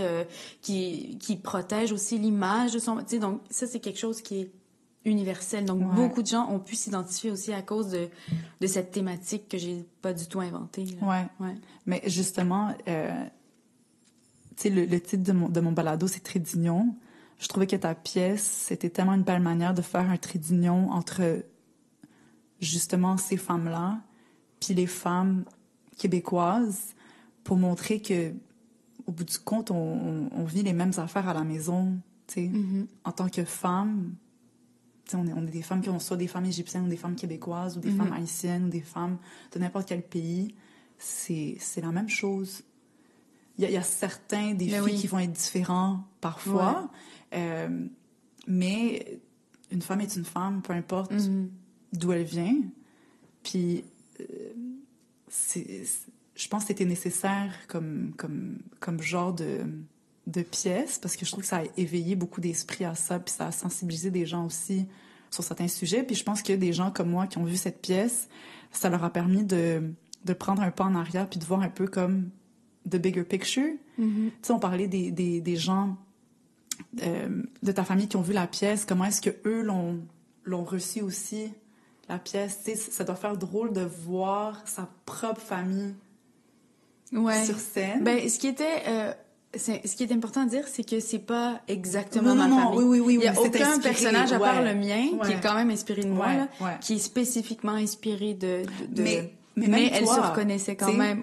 qui protège aussi l'image de son... Tu sais, donc ça, c'est quelque chose qui est universel. Donc, beaucoup de gens ont pu s'identifier aussi à cause de cette thématique que j'ai pas du tout inventée. Ouais. Mais justement, tu sais, le titre de mon balado, c'est Trait d'union. Je trouvais que ta pièce, c'était tellement une belle manière de faire un trait d'union entre, justement, ces femmes-là puis les femmes québécoises, pour montrer que, au bout du compte, on vit les mêmes affaires à la maison, tu sais. En tant que femme, tu sais, on est des femmes qui ont soit des femmes égyptiennes ou des femmes québécoises ou des femmes haïtiennes ou des femmes de n'importe quel pays. C'est la même chose. Il y a certains défis qui vont être différents parfois, mais une femme est une femme, peu importe d'où elle vient. Puis, je pense que c'était nécessaire comme genre de pièce, parce que je trouve que ça a éveillé beaucoup d'esprit à ça, puis ça a sensibilisé des gens aussi sur certains sujets. Puis je pense que des gens comme moi qui ont vu cette pièce, ça leur a permis de prendre un pas en arrière puis de voir un peu comme the bigger picture. Tu sais, on parlait des gens de ta famille qui ont vu la pièce, comment est-ce que eux l'ont reçu aussi, la pièce. Tu sais, ça doit faire drôle de voir sa propre famille sur scène. Ben, ce qui est important à dire, c'est que c'est pas exactement ma famille. Oui. Il y a aucun inspiré, personnage à part le mien qui est quand même inspiré de moi, là, qui est spécifiquement inspiré de... Mais elle se reconnaissait quand même,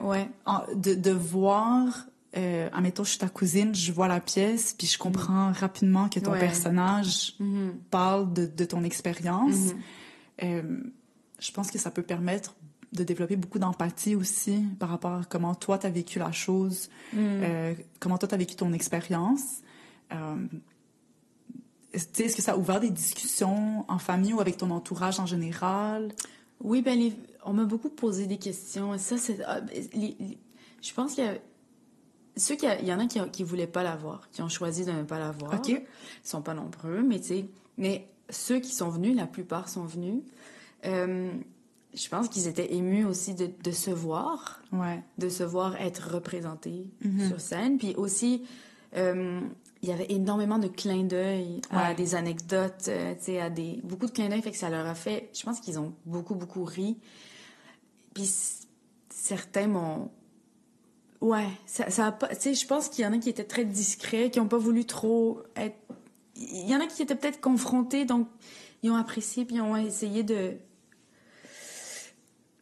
de voir... admettons, je suis ta cousine, je vois la pièce, puis je comprends rapidement que ton personnage parle de ton expérience. Je pense que ça peut permettre de développer beaucoup d'empathie aussi par rapport à comment toi, t'as vécu la chose, comment toi, t'as vécu ton expérience. Est-ce que ça a ouvert des discussions en famille ou avec ton entourage en général? Oui, ben on m'a beaucoup posé des questions. Ça, c'est... je pense qu'il y a... Il y en a qui voulaient pas la voir, qui ont choisi de ne pas la voir. OK. Ils sont pas nombreux, mais tu sais... Mais ceux qui sont venus, la plupart sont venus. Je pense qu'ils étaient émus aussi de se voir. De se voir être représentés sur scène. Puis aussi, il y avait énormément de clins d'œil à des anecdotes, tu sais, beaucoup de clins d'œil. Fait que ça leur a fait... Je pense qu'ils ont beaucoup, beaucoup ri. Puis certains m'ont... Ouais, ça a pas... Tu sais, je pense qu'il y en a qui étaient très discrets, qui n'ont pas voulu trop être... Il y en a qui étaient peut-être confrontés, donc ils ont apprécié, puis ils ont essayé de...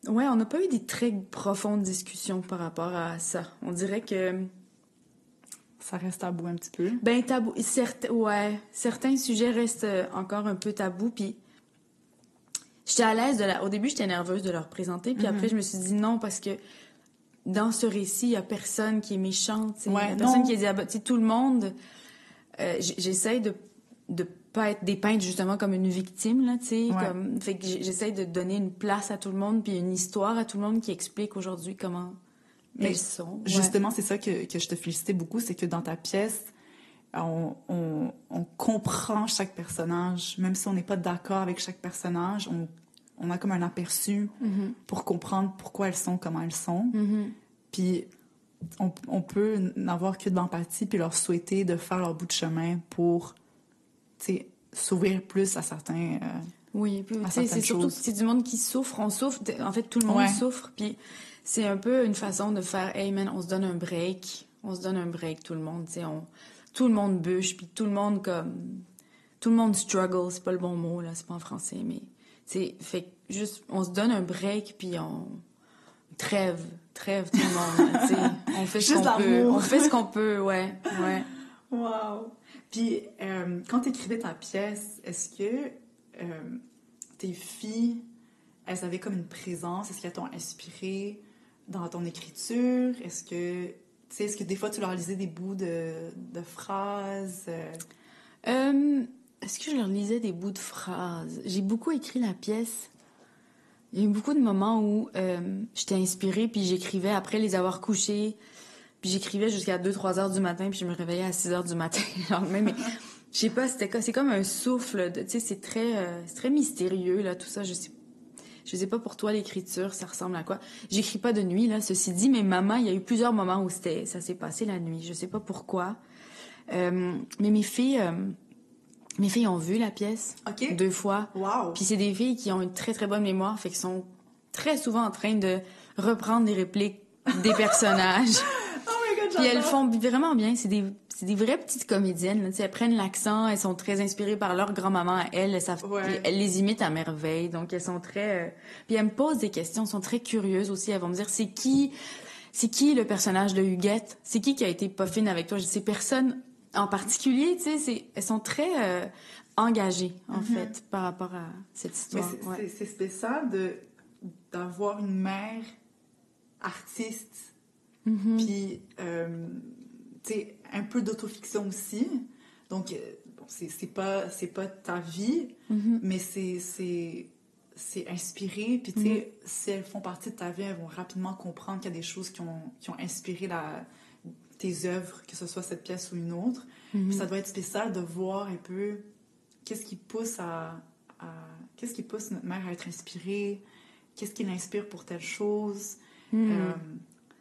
Ouais, on n'a pas eu des très profondes discussions par rapport à ça. On dirait que... Ça reste tabou un petit peu. Ben, tabou. Certains sujets restent encore un peu tabous, puis... J'étais à l'aise Au début, j'étais nerveuse de leur présenter, puis après, je me suis dit non, parce que dans ce récit, il n'y a personne qui est méchant, tu sais. Il y a personne qui est diabolique. Tu sais, tout le monde... j'essaie de pas être dépeinte justement comme une victime, là, tu sais. Fait que j'essaie de donner une place à tout le monde, puis une histoire à tout le monde qui explique aujourd'hui comment elles sont. Justement, c'est ça que je te félicitais beaucoup, c'est que dans ta pièce, on comprend chaque personnage, même si on n'est pas d'accord avec chaque personnage, on a comme un aperçu pour comprendre pourquoi elles sont comment elles sont. Puis on peut n'avoir que de l'empathie puis leur souhaiter de faire leur bout de chemin pour, tu sais, s'ouvrir plus à certains oui, puis c'est surtout que c'est du monde qui souffre. On souffre. En fait, tout le monde souffre. Puis c'est un peu une façon de faire « Hey, man, on se donne un break. On se donne un break, tout le monde. » Tu sais, tout le monde bûche, puis tout le monde struggle. C'est pas le bon mot, là. C'est pas en français, mais... Fait juste, on se donne un break, puis on trêve. trêve, tout le monde. Tu sais, on fait ce Juste qu'on peut. l'amour. On fait ce qu'on peut, ouais. Wow! Puis, quand tu écrivais ta pièce, est-ce que tes filles, elles avaient comme une présence? Est-ce qu'elles t'ont inspiré dans ton écriture? Est-ce que des fois, tu leur lisais des bouts de phrases? Est-ce que je leur lisais des bouts de phrases? J'ai beaucoup écrit la pièce. Il y a eu beaucoup de moments où j'étais inspirée, puis j'écrivais après les avoir couchés. Puis j'écrivais jusqu'à 2-3 heures du matin, puis je me réveillais à 6 heures du matin le lendemain. Mais je sais pas, c'est comme un souffle. Tu sais, c'est très mystérieux, là, tout ça. Je sais pas pour toi, l'écriture, ça ressemble à quoi. J'écris pas de nuit, là, ceci dit, mais maman, il y a eu plusieurs moments où ça s'est passé la nuit. Je sais pas pourquoi. Mais mes filles ont vu la pièce 2 fois. Wow! Puis c'est des filles qui ont une très, très bonne mémoire, fait qu'elles sont très souvent en train de reprendre les répliques des personnages. Puis elles font vraiment bien. C'est des vraies petites comédiennes. Là. Elles prennent l'accent, elles sont très inspirées par leur grand-maman à elles. Elles les imitent à merveille. Donc elles sont très... Puis elles me posent des questions, elles sont très curieuses aussi. Elles vont me dire, c'est qui le personnage de Huguette? C'est qui a été pas fine avec toi? Ces personnes en particulier, tu sais, elles sont très engagées, en fait, par rapport à cette histoire. Mais c'est spécial d'avoir une mère artiste. Puis, tu sais, un peu d'autofiction aussi. Donc, bon, c'est pas ta vie, mais c'est inspiré. Puis, tu sais, si elles font partie de ta vie, elles vont rapidement comprendre qu'il y a des choses qui ont inspiré tes œuvres, que ce soit cette pièce ou une autre. Puis, ça doit être spécial de voir un peu qu'est-ce qui pousse qu'est-ce qui pousse notre mère à être inspirée, qu'est-ce qui l'inspire pour telle chose.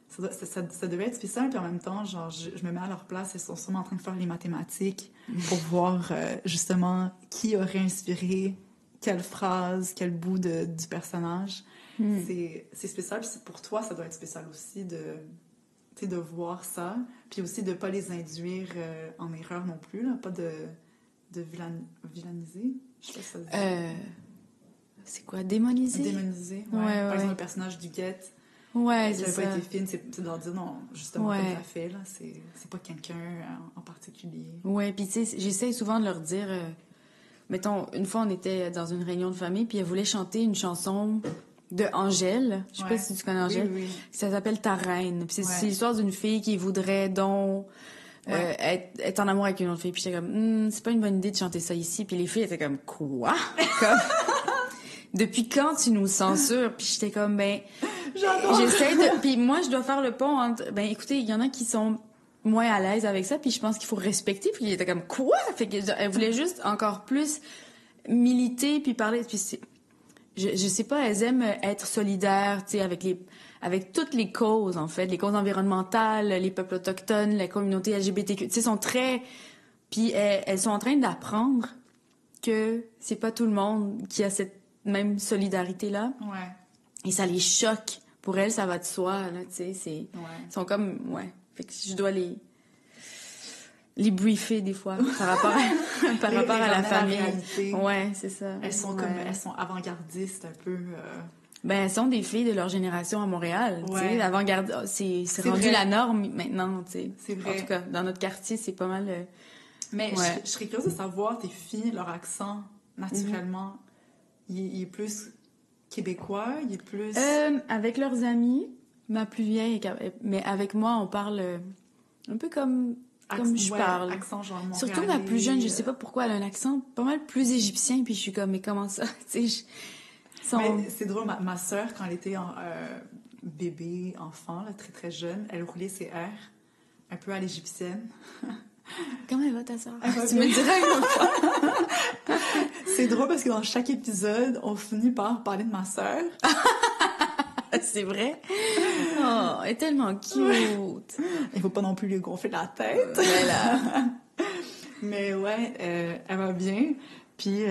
Ça devait être spécial, puis en même temps, genre, je me mets à leur place, elles sont sûrement en train de faire les mathématiques pour voir, justement, qui aurait inspiré quelle phrase, quel bout du personnage. C'est spécial, puis pour toi, ça doit être spécial aussi de voir ça, puis aussi de ne pas les induire en erreur non plus, là, pas de villaniser. Je sais pas si ça se dit. C'est quoi, démoniser? Démoniser, ouais. Par exemple, le personnage d'Huguette. Ouais, si c'est ça. pas été fine, c'est de leur dire non, justement, comme ça fait, là, c'est pas quelqu'un en particulier. Ouais, puis tu sais, j'essaie souvent de leur dire, mettons, une fois on était dans une réunion de famille, puis elle voulait chanter une chanson de Angèle, je sais pas si tu connais Angèle, oui. Ça s'appelle Ta Reine, puis c'est l'histoire d'une fille qui voudrait donc être en amour avec une autre fille, puis j'étais comme, c'est pas une bonne idée de chanter ça ici, puis les filles étaient comme, quoi? Comme, depuis quand tu nous censures? Puis j'étais comme, j'essaie de... Puis moi, je dois faire le pont entre... écoutez, il y en a qui sont moins à l'aise avec ça, puis je pense qu'il faut respecter. Puis il était comme, quoi? Fait qu'elle voulait juste encore plus militer, puis parler. Puis je sais pas, elles aiment être solidaires, tu sais, avec toutes les causes, en fait. Les causes environnementales, les peuples autochtones, la communauté LGBTQ. Tu sais, sont très... Puis elles sont en train d'apprendre que c'est pas tout le monde qui a cette même solidarité-là. Ouais. Et ça les choque. Pour elles, ça va de soi, là, tu sais, ils sont comme, fait que je dois les briefer des fois par rapport à la famille. Ouais, c'est ça. Elles sont elles sont avant-gardistes un peu. Elles sont des filles de leur génération à Montréal, tu sais, l'avant-garde, c'est rendu la norme maintenant, tu sais. C'est vrai. En tout cas, dans notre quartier, c'est pas mal. Mais je serais curieuse de savoir, tes filles, leur accent, naturellement, il est plus québécois, il est plus... avec leurs amis, ma plus vieille, mais avec moi, on parle un peu comme je parle. Accent genre montréalais. Surtout ma plus jeune, je sais pas pourquoi, elle a un accent pas mal plus égyptien, puis je suis comme, mais comment ça? Tu sais, c'est drôle, ma sœur, quand elle était bébé, enfant, là, très très jeune, elle roulait ses R, un peu à l'égyptienne. Comment elle va, ta sœur? Tu me dirais une autre fois. C'est drôle parce que dans chaque épisode, on finit par parler de ma sœur. C'est vrai? Oh, elle est tellement cute. Il faut pas non plus lui gonfler la tête. Mais ouais, elle va bien. Puis,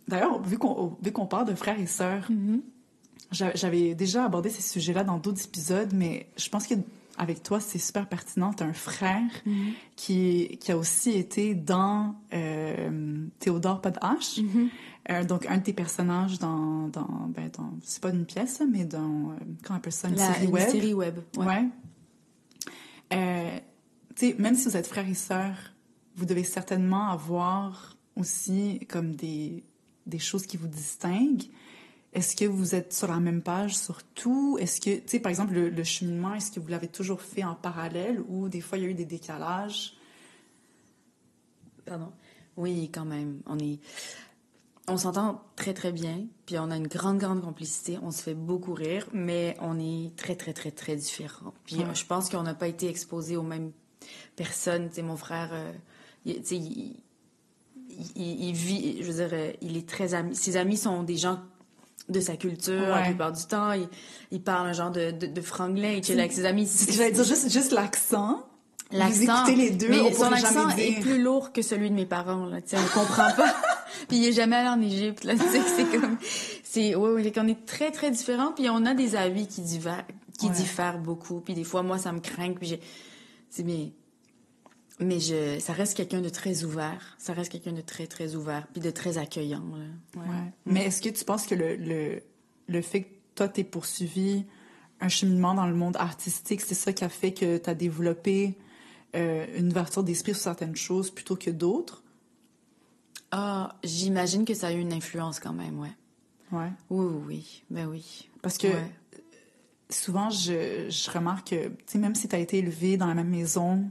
d'ailleurs, vu qu'on parle de frères et sœurs, j'avais déjà abordé ces sujets-là dans d'autres épisodes, mais je pense qu'il avec toi, c'est super pertinent. Tu as un frère qui a aussi été dans Théodore Pas de Hache. Donc, un de tes personnages dans c'est pas une pièce, mais dans, comment on appelle ça, une série web. Une série web, ouais. Tu sais, même si vous êtes frères et sœurs, vous devez certainement avoir aussi comme des choses qui vous distinguent. Est-ce que vous êtes sur la même page sur tout? Est-ce que, tu sais, par exemple, le cheminement, est-ce que vous l'avez toujours fait en parallèle ou des fois il y a eu des décalages? Pardon. Oui, quand même. On s'entend très, très bien, puis on a une grande, grande complicité. On se fait beaucoup rire, mais on est très, très, très, très différents. Puis je pense qu'on n'a pas été exposés aux mêmes personnes. Tu sais, mon frère, tu sais, il vit, je veux dire, il est très ami. Ses amis sont des gens de sa culture, la plupart du temps. Il parle un genre de franglais, il chill avec ses amis. J'allais dire juste l'accent. Vous écoutez les deux, mais son accent est plus lourd que celui de mes parents, là, tu sais, on comprend pas. Puis il est jamais allé en Égypte, là, tu sais, oui, qu'on est très, très différents, puis on a des avis qui diffèrent beaucoup, puis des fois, moi, ça me craint, puis ça reste quelqu'un de très ouvert, puis de très accueillant, là. Ouais. Mais est-ce que tu penses que le fait que toi, t'aies poursuivi un cheminement dans le monde artistique, c'est ça qui a fait que t'as développé une ouverture d'esprit sur certaines choses plutôt que d'autres? Ah, j'imagine que ça a eu une influence quand même, ouais. Ouais. Oui. Ben oui. Parce que souvent, je remarque que, tu sais, même si tu as été élevé dans la même maison,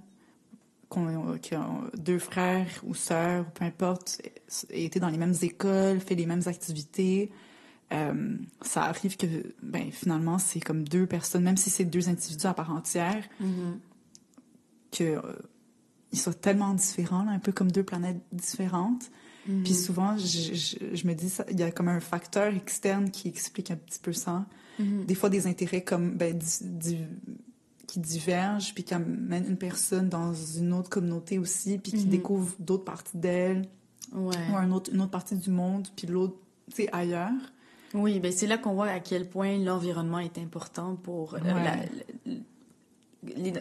que deux frères ou sœurs, peu importe, été dans les mêmes écoles, fait les mêmes activités, ça arrive que, ben, finalement, c'est comme deux personnes, même si c'est deux individus à part entière, que ils soient tellement différents, là, un peu comme deux planètes différentes. Puis souvent, je me dis, il y a comme un facteur externe qui explique un petit peu ça. Des fois, des intérêts comme qui divergent, puis qui amènent une personne dans une autre communauté aussi, puis qui découvre d'autres parties d'elle, ou une autre partie du monde, puis l'autre, tu sais, ailleurs. Oui, ben c'est là qu'on voit à quel point l'environnement est important pour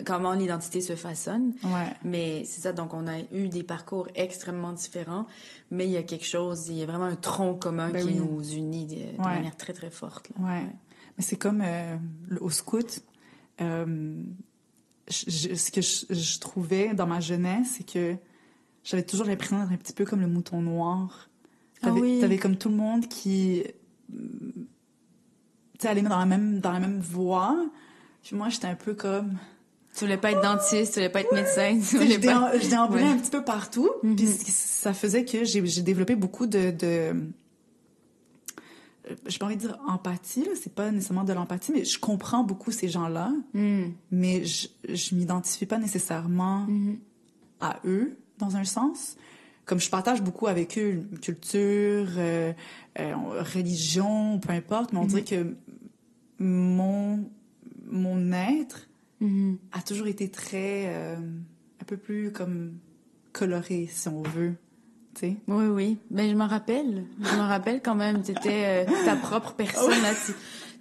comment l'identité se façonne. Ouais. Mais c'est ça, donc on a eu des parcours extrêmement différents, mais il y a vraiment un tronc commun qui nous unit de manière très, très forte. Là. Ouais. Mais c'est comme au scout, ce que je trouvais dans ma jeunesse, c'est que j'avais toujours l'impression d'être un petit peu comme le mouton noir. T'avais comme tout le monde qui allait dans la même voie. Puis moi, j'étais un peu comme... Tu voulais pas être dentiste, tu voulais pas être médecin. Je déambulais un petit peu partout. Puis ça faisait que j'ai développé beaucoup de j'ai pas envie de dire empathie, là, c'est pas nécessairement de l'empathie, mais je comprends beaucoup ces gens-là, mais je m'identifie pas nécessairement à eux, dans un sens. Comme je partage beaucoup avec eux une culture, religion, peu importe, mais on dirait que mon être a toujours été très... un peu plus comme coloré, si on veut. T'sais? Oui. Ben, je m'en rappelle quand même. T'étais ta propre personne. Là.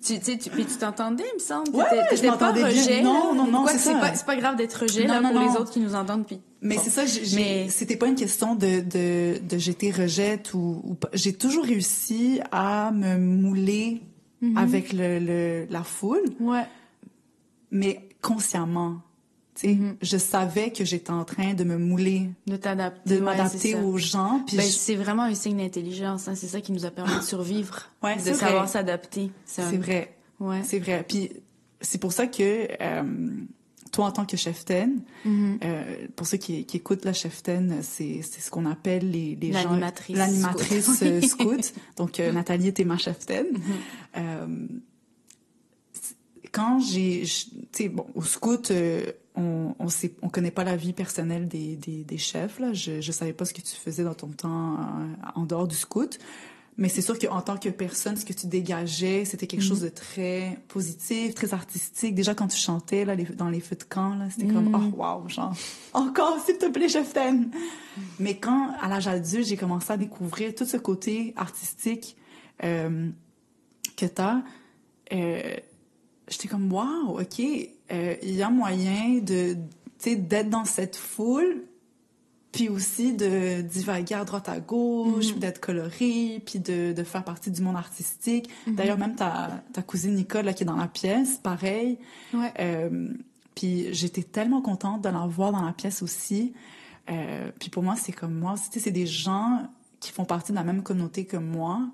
Puis tu t'entendais, il me semble. Je m'entendais pas rejet. Bien. Non, c'est ça. C'est pas grave d'être rejet là, pour les autres qui nous entendent. Puis, mais c'est ça, c'était pas une question de j'étais rejette ou j'ai toujours réussi à me mouler avec la foule. Ouais. Mais consciemment. Je savais que j'étais en train de me mouler, de m'adapter aux gens. Puis c'est vraiment un signe d'intelligence. Hein? C'est ça qui nous a permis de survivre, de savoir s'adapter. C'est vrai. Ouais. C'est vrai. Puis c'est pour ça que toi, en tant que cheftaine, pour ceux qui écoutent la cheftaine, c'est ce qu'on appelle les gens... L'animatrice scout. Donc, Nathalie était ma cheftaine. Quand tu sais, bon, au scout, on connaît pas la vie personnelle des chefs, là. Je savais pas ce que tu faisais dans ton temps en dehors du scout. Mais c'est sûr qu'en tant que personne, ce que tu dégageais, c'était quelque chose de très positif, très artistique. Déjà, quand tu chantais, là, dans les feux de camp, là, c'était comme, oh, wow, genre, encore, s'il te plaît, cheftaine. Mais quand, à l'âge adulte, j'ai commencé à découvrir tout ce côté artistique, que t'as, j'étais comme, wow, OK, il y a moyen de, tu sais, d'être dans cette foule, puis aussi de divaguer à droite à gauche, puis d'être coloré, puis de faire partie du monde artistique. D'ailleurs, même ta cousine Nicole, là, qui est dans la pièce, pareil. Ouais. Puis j'étais tellement contente de la voir dans la pièce aussi. Puis pour moi, c'est comme moi. Tu sais, c'est des gens qui font partie de la même communauté que moi,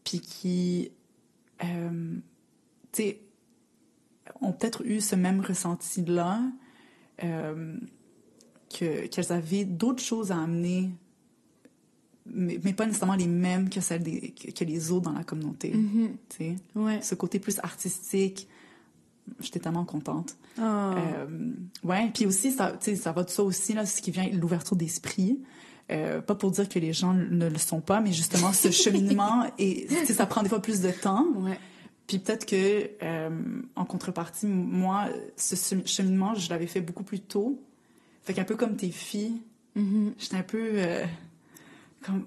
puis qui, tu sais, ont peut-être eu ce même ressenti-là, qu'elles avaient d'autres choses à amener, mais pas nécessairement les mêmes que celles que les autres dans la communauté. Tu sais, Ouais. ce côté plus artistique, j'étais tellement contente. Oh. Ouais, puis aussi, ça, tu sais, ça va de ça aussi, là, ce qui vient, l'ouverture d'esprit. Pas pour dire que les gens ne le sont pas, mais justement, ce cheminement, et tu sais, ça prend des fois plus de temps. Ouais. Puis peut-être que, en contrepartie, moi, ce cheminement, je l'avais fait beaucoup plus tôt. Fait qu'un peu comme tes filles, j'étais un peu comme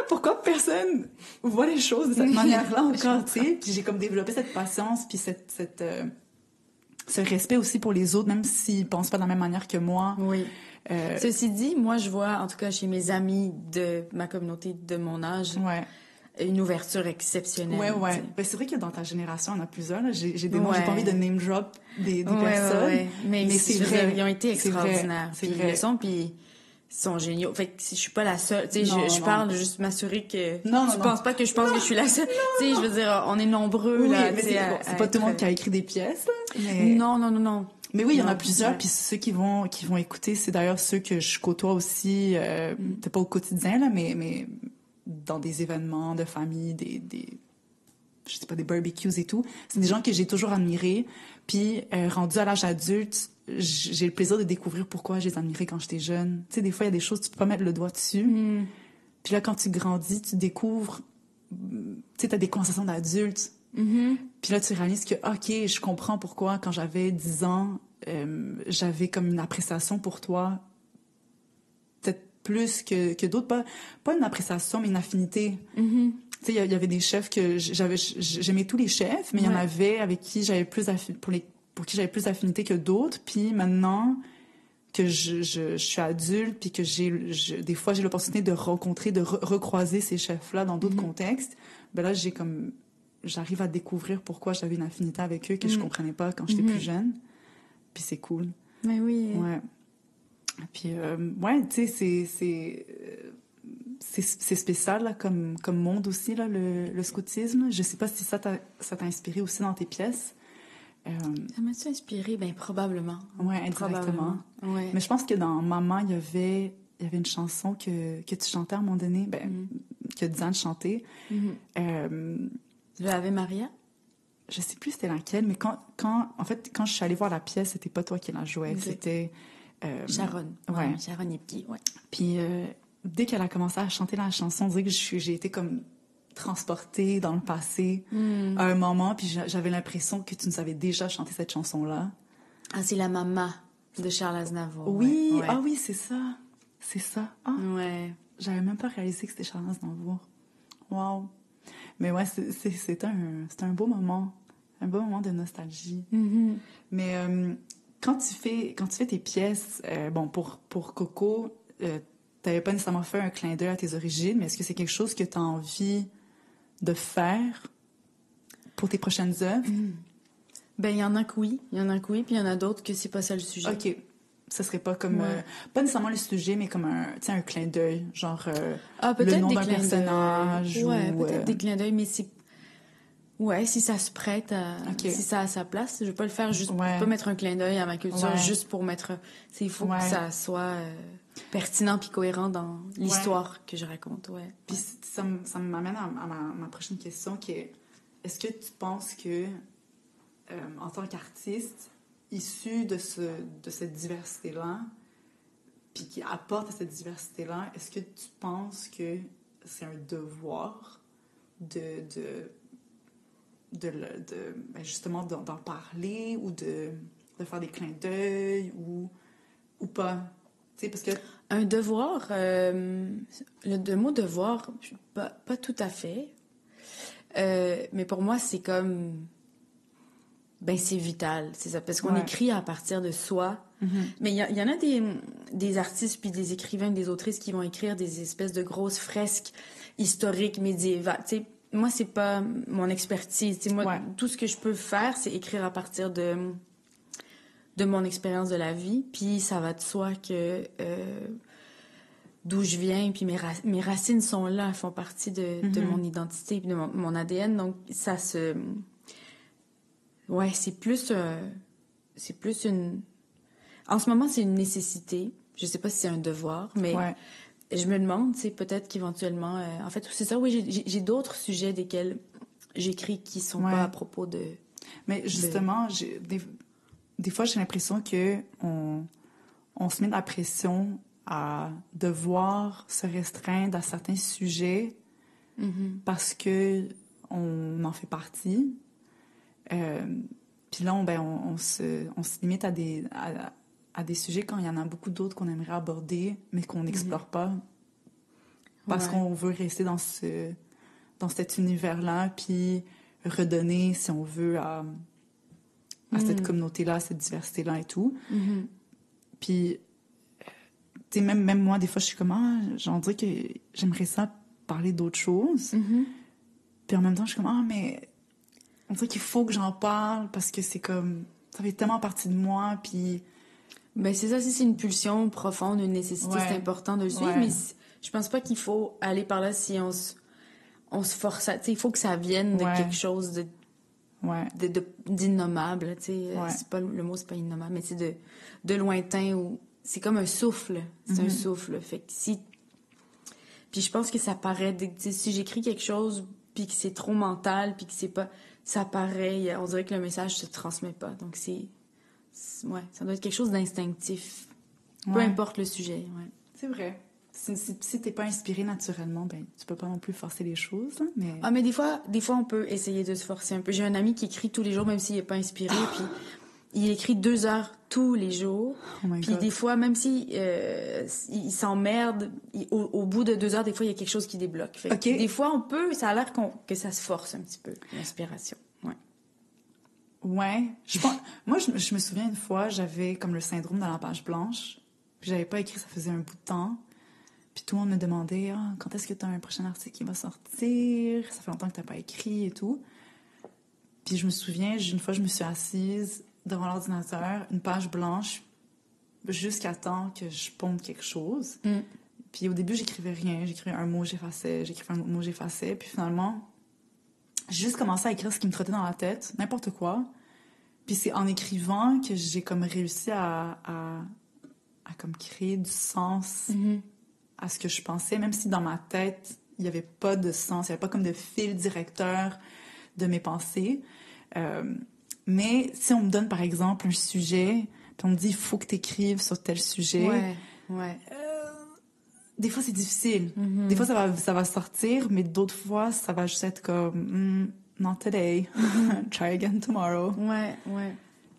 pourquoi personne voit les choses de cette manière-là encore, tu sais. Puis j'ai comme développé cette patience, puis ce respect aussi pour les autres, même s'ils pensent pas de la même manière que moi. Oui. Ceci dit, moi, je vois, en tout cas chez mes amis de ma communauté de mon âge, une ouverture exceptionnelle. Ouais. Ben, c'est vrai que dans ta génération, il y en a plusieurs. Là. J'ai des noms, j'ai pas envie de name drop des personnes. Ouais. Mais c'est vrai. Ils ont été C'est extraordinaires. C'est puis vrai. Puis ils sont géniaux. Fait que je suis pas la seule. Tu sais, je parle juste m'assurer que tu penses pas que je pense que je suis la seule. Tu sais, je veux dire, on est nombreux oui, là. Mais c'est pas tout le monde qui a écrit des pièces. Là, mais... Non. Mais oui, il y en a plusieurs, puis ceux qui vont écouter, c'est d'ailleurs ceux que je côtoie aussi, peut-être pas au quotidien, là, mais dans des événements de famille, je sais pas, des barbecues et tout. C'est des gens que j'ai toujours admirés, puis rendu à l'âge adulte, j'ai le plaisir de découvrir pourquoi je les admirais quand j'étais jeune. Tu sais, des fois, il y a des choses, tu peux pas mettre le doigt dessus. Puis là, quand tu grandis, tu découvres, tu sais, t'as des conversations d'adultes. Puis là, tu réalises que, OK, je comprends pourquoi, quand j'avais 10 ans, j'avais comme une appréciation pour toi, peut-être plus que d'autres. Pas une appréciation, mais une affinité. Tu sais, il y avait des chefs que j'aimais tous les chefs, mais il y en avait avec qui j'avais plus pour qui j'avais plus d'affinité que d'autres. Puis maintenant que je suis adulte, puis que des fois j'ai l'opportunité de rencontrer, de recroiser ces chefs-là dans d'autres contextes, ben là, j'arrive à découvrir pourquoi j'avais une affinité avec eux que je comprenais pas quand j'étais plus jeune. Puis c'est cool. Mais oui. Ouais. Puis, tu sais, c'est spécial là, comme monde aussi, là, le scoutisme. Je sais pas si ça t'a inspiré aussi dans tes pièces. Ça m'a-tu inspiré? Ben, probablement. Oui, indirectement. Ouais. Mais je pense que dans Maman, il y avait une chanson que tu chantais à un moment donné, que Diane chantait. Le Ave Maria? Je sais plus c'était laquelle, mais en fait, quand je suis allée voir la pièce, c'était pas toi qui la jouais, c'était... Sharon. Ouais. Sharon Epke, ouais. Puis dès qu'elle a commencé à chanter la chanson, on dirait que j'ai été comme transportée dans le passé à un moment, puis j'avais l'impression que tu nous avais déjà chanté cette chanson-là. Ah, c'est la Mama de Charles Aznavour. Oui, ouais. Ah oui, c'est ça. C'est ça. Ah, ouais. J'avais même pas réalisé que c'était Charles Aznavour. Wow. Mais ouais, c'est un beau moment. Un beau moment de nostalgie. Mais quand tu fais tes pièces, pour Coco, t'avais pas nécessairement fait un clin d'œil à tes origines, mais est-ce que c'est quelque chose que tu as envie de faire pour tes prochaines œuvres? Ben, il y en a que oui, puis il y en a d'autres que c'est pas ça le sujet. OK. Ça serait pas comme... pas nécessairement le sujet, mais comme un clin d'œil, genre le nom d'un personnage. Ouais, peut-être des clins d'œil, mais c'est... Ouais, si ça se prête, si ça a sa place. Je vais pas le faire juste... Je vais pas mettre un clin d'œil à ma culture juste pour mettre... Il faut que ça soit pertinent puis cohérent dans l'histoire que je raconte, Puis ça m'amène à ma prochaine question, qui est... Est-ce que tu penses que, en tant qu'artiste, issu de cette diversité-là, puis qui apporte à cette diversité-là, est-ce que tu penses que c'est un devoir justement d'en parler ou de faire des clins d'œil ou pas? Tu sais, parce que... Un devoir, le mot devoir, pas tout à fait. Mais pour moi, c'est comme... Ben, c'est vital, c'est ça, parce qu'on Ouais. écrit à partir de soi. Mais il y en a des artistes puis des écrivains, des autrices qui vont écrire des espèces de grosses fresques historiques, médiévales. Tu sais, moi, c'est pas mon expertise. Tu sais, moi, Ouais. tout ce que je peux faire, c'est écrire à partir de mon expérience de la vie. Puis ça va de soi que d'où je viens, puis mes racines sont là, elles font partie de mon identité puis de mon ADN. Donc, ça se... Ouais, c'est plus une... En ce moment, c'est une nécessité. Je sais pas si c'est un devoir, mais Ouais. je me demande, tu sais, peut-être qu'éventuellement... en fait, c'est ça, oui, j'ai d'autres sujets desquels j'écris qui sont Ouais. pas à propos de... Mais justement, des fois, j'ai l'impression que on se met de la pression à devoir se restreindre à certains sujets parce que on en fait partie. Puis là, on se limite à des sujets quand il y en a beaucoup d'autres qu'on aimerait aborder, mais qu'on n'explore pas parce Ouais. qu'on veut rester dans cet univers-là, puis redonner, si on veut, à cette communauté-là, à cette diversité-là et tout. Puis, tu sais, même moi, des fois, je suis comme, j'en dirais que j'aimerais ça parler d'autres choses. Puis en même temps, je suis comme, mais on dirait qu'il faut que j'en parle parce que c'est comme, ça fait tellement partie de moi, puis... Ben, c'est ça, si c'est une pulsion profonde, une nécessité, Ouais. c'est important de le suivre, Ouais. mais je pense pas qu'il faut aller par là si on se force à... Tu sais, il faut que ça vienne de Ouais. quelque chose Ouais. d'innommable, tu sais. Ouais. C'est pas, le mot, c'est pas innommable, mais c'est de lointain, ou c'est comme un souffle. C'est un souffle. Fait que si... Puis je pense que ça paraît... Tu sais, si j'écris quelque chose, puis que c'est trop mental, puis que c'est pas... Ça paraît... On dirait que le message se transmet pas. Donc ouais, ça doit être quelque chose d'instinctif. Peu Ouais. importe le sujet, ouais. C'est vrai. Si t'es pas inspiré naturellement, ben tu peux pas non plus forcer les choses, hein, mais... Ah, mais des fois, on peut essayer de se forcer un peu. J'ai un ami qui écrit tous les jours, même s'il n'est pas inspiré, puis il écrit 2 heures tous les jours. Oh my Puis God. des fois, même si il s'emmerde, au bout de 2 heures, des fois, il y a quelque chose qui débloque. Fait que Ok. des fois, ça a l'air que ça se force un petit peu, l'inspiration. Ouais. Ouais. Moi, je me souviens une fois, j'avais comme le syndrome de la page blanche. Puis j'avais pas écrit, ça faisait un bout de temps. Puis tout le monde me demandait, quand est-ce que tu as un prochain article qui va sortir? Ça fait longtemps que tu n'as pas écrit et tout. Puis je me souviens, une fois, je me suis assise devant l'ordinateur, une page blanche, jusqu'à temps que je ponde quelque chose. Puis au début, j'écrivais rien. J'écrivais un mot, j'effaçais. J'écrivais un autre mot, j'effaçais. Puis finalement, j'ai juste commencé à écrire ce qui me trottait dans la tête, n'importe quoi. Puis c'est en écrivant que j'ai comme réussi à comme créer du sens à ce que je pensais, même si dans ma tête, il n'y avait pas de sens, il n'y avait pas comme de fil directeur de mes pensées. Mais si on me donne, par exemple, un sujet, puis on me dit, il faut que tu écrives sur tel sujet, Ouais. des fois, c'est difficile. Des fois, ça va sortir, mais d'autres fois, ça va juste être comme, not today, try again tomorrow. Ouais.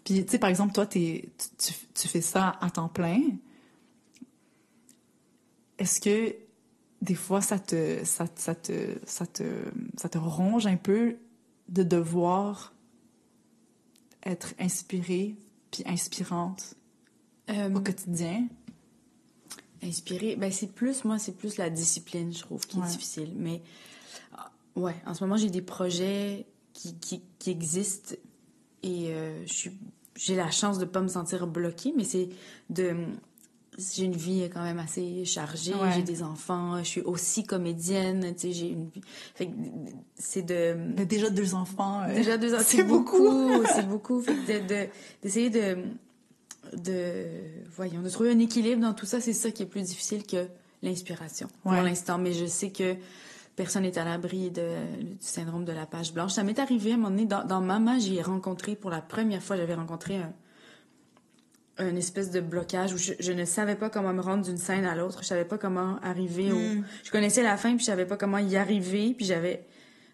Puis, tu sais, par exemple, toi, tu fais ça à temps plein. Est-ce que des fois, ça te ronge un peu de devoir être inspirée puis inspirante au quotidien? Inspirée, ben c'est plus la discipline, je trouve, qui est difficile. Mais ouais, en ce moment, j'ai des projets qui existent et j'ai la chance de pas me sentir bloquée, mais j'ai une vie quand même assez chargée, j'ai des enfants, je suis aussi comédienne, tu sais, j'ai une vie... Fait que c'est de... Mais déjà 2 enfants. Déjà 2 enfants, c'est beaucoup. C'est beaucoup. Fait que d'essayer de trouver un équilibre dans tout ça, c'est ça qui est plus difficile que l'inspiration pour l'instant. Mais je sais que personne n'est à l'abri du syndrome de la page blanche. Ça m'est arrivé à un moment donné, dans Maman, j'y ai rencontré pour la première fois, j'avais rencontré un espèce de blocage où je ne savais pas comment me rendre d'une scène à l'autre. Je savais pas comment arriver Je connaissais la fin, puis je savais pas comment y arriver, puis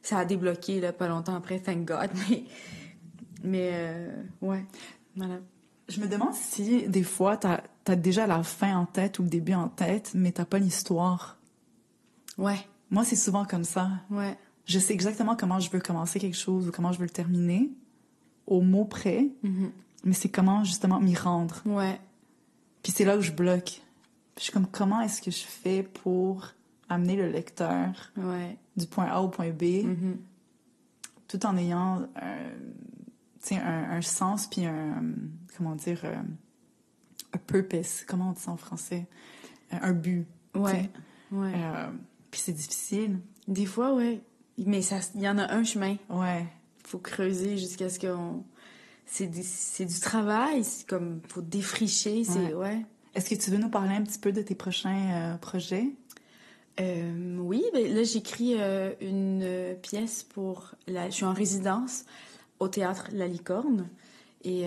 ça a débloqué, là, pas longtemps après, thank God. Mais ouais, voilà. Je me demande si, des fois, t'as déjà la fin en tête ou le début en tête, mais t'as pas l'histoire. Ouais. Moi, c'est souvent comme ça. Ouais. Je sais exactement comment je veux commencer quelque chose ou comment je veux le terminer, au mot près, mais c'est comment, justement, m'y rendre. Ouais. Puis c'est là où je bloque. Puis je suis comme, comment est-ce que je fais pour amener le lecteur du point A au point B, tout en ayant un sens, puis comment dire, un purpose, comment on dit ça en français? Un but. Ouais. Puis c'est difficile. Des fois, ouais. Mais il y en a un chemin. Ouais. Faut creuser jusqu'à ce qu'on... C'est du travail, c'est comme... Faut défricher, c'est... Ouais. Est-ce que tu veux nous parler un petit peu de tes prochains projets? Oui, ben là, j'écris une pièce pour... Je suis en résidence au théâtre La Licorne. Et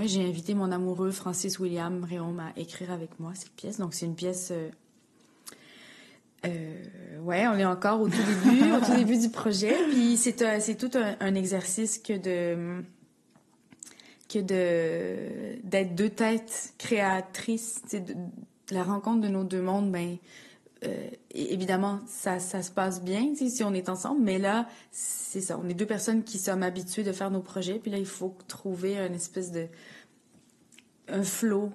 j'ai invité mon amoureux Francis William Réaume à écrire avec moi cette pièce. Donc, c'est une pièce... on est encore au tout début du projet. Puis c'est tout un exercice d'être deux têtes créatrices, de la rencontre de nos deux mondes. Ben évidemment, ça se passe bien si on est ensemble, mais là, c'est ça. On est deux personnes qui sommes habituées de faire nos projets, puis là, il faut trouver une espèce un flow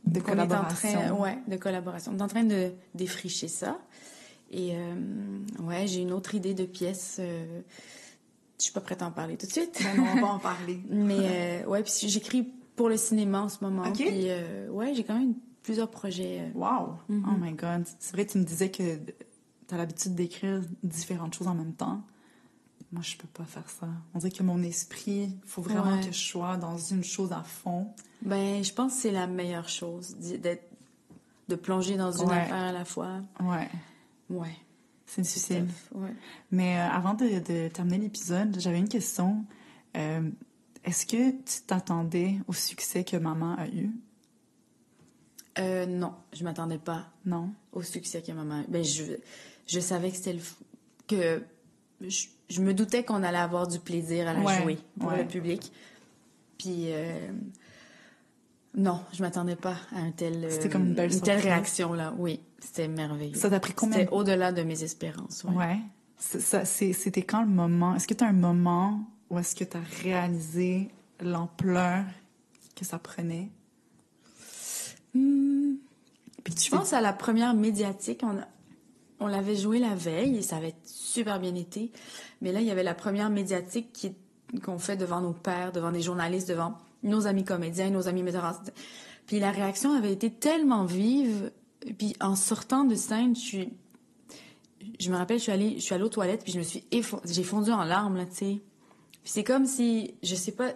de collaboration. De collaboration. On est en train de défricher ça. Et j'ai une autre idée de pièce. Je suis pas prête à en parler tout de suite. Ben non, on va en parler. Mais puis j'écris pour le cinéma en ce moment. OK. Puis j'ai quand même plusieurs projets. Wow! Oh my God! C'est vrai, tu me disais que tu as l'habitude d'écrire différentes choses en même temps. Moi, je peux pas faire ça. On dirait que mon esprit, il faut vraiment que je sois dans une chose à fond. Ben, je pense que c'est la meilleure chose, de plonger dans une affaire à la fois. Ouais. C'est difficile. Ouais. Mais avant de terminer l'épisode, j'avais une question. Est-ce que tu t'attendais au succès que maman a eu? Non, je m'attendais pas. Non. Au succès que maman a eu. Ben, je savais que c'était que je me doutais qu'on allait avoir du plaisir à la jouer pour le public. Puis non, je m'attendais pas à c'était comme une belle telle réaction là. Oui, c'était merveilleux. Ça t'a pris combien? C'était au-delà de mes espérances. Ouais. C'était quand le moment? Est-ce que tu as un moment où est-ce que tu as réalisé l'ampleur que ça prenait? Puis je pense à la première médiatique. On l'avait joué la veille et ça avait super bien été. Mais là, il y avait la première médiatique qu'on fait devant nos pairs, devant des journalistes, devant nos amis comédiens, nos amis metteurs en scène. Puis la réaction avait été tellement vive. Puis en sortant de scène, je me rappelle, je suis allée aux toilettes puis j'ai fondu en larmes, là, tu sais. Puis c'est comme si, je sais pas,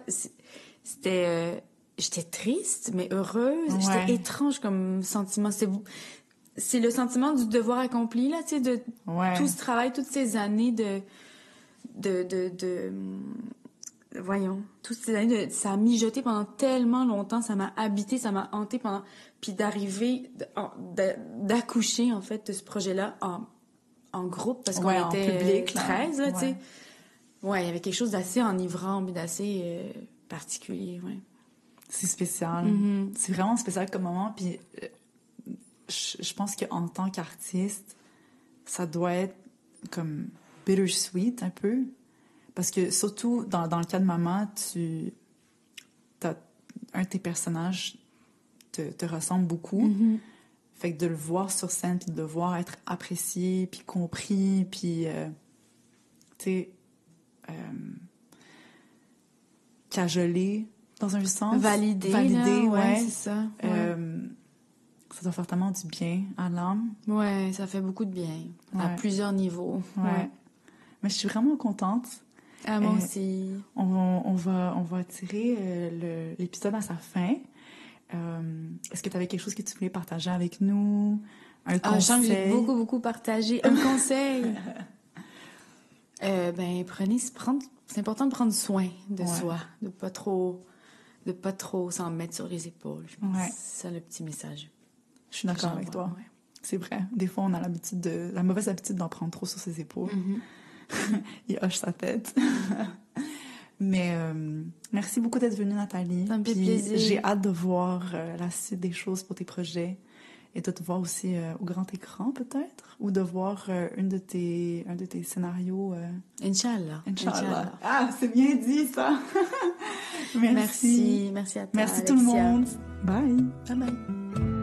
c'était... j'étais triste, mais heureuse. Ouais. J'étais étrange comme sentiment. C'est le sentiment du devoir accompli, là, tu sais, de tout ce travail, toutes ces années voyons, toutes ces années ça a mijoté pendant tellement longtemps, ça m'a habité, ça m'a hanté pendant... Puis d'arriver, d'accoucher, en fait, de ce projet-là en groupe, parce qu'on était public, 13, là, tu sais. Ouais, il y avait quelque chose d'assez enivrant, mais d'assez particulier, ouais. C'est spécial. C'est vraiment spécial comme moment. Puis je pense qu'en tant qu'artiste, ça doit être comme bittersweet un peu. Parce que surtout dans le cas de maman, un de tes personnages te ressemble beaucoup. Fait que de le voir sur scène, puis de le voir être apprécié, puis compris, puis tu sais, cajolé dans un sens. Validé, ouais. C'est ça. Ça doit faire tellement du bien à l'âme. Ouais, ça fait beaucoup de bien. À plusieurs niveaux. Ouais. Mais je suis vraiment contente. Ah, moi aussi. On va tirer l'épisode à sa fin. Est-ce que tu avais quelque chose que tu voulais partager avec nous? Un conseil? Je sens que j'ai beaucoup partagé. Un conseil? C'est important de prendre soin de soi, de pas trop s'en mettre sur les épaules. Je pense que c'est ça le petit message. Je suis d'accord avec toi. Ouais. C'est vrai. Des fois, on a la mauvaise habitude d'en prendre trop sur ses épaules. Il hoche sa tête. Mais merci beaucoup d'être venue, Nathalie. Ça me fait plaisir. J'ai hâte de voir la suite des choses pour tes projets. et de te voir aussi au grand écran, peut-être, ou de voir un de tes scénarios. Inch'Allah. Inch'Allah. Ah, c'est bien dit, ça! Merci. Merci à toi, Merci Alexia. tout le monde. Bye! Bye bye.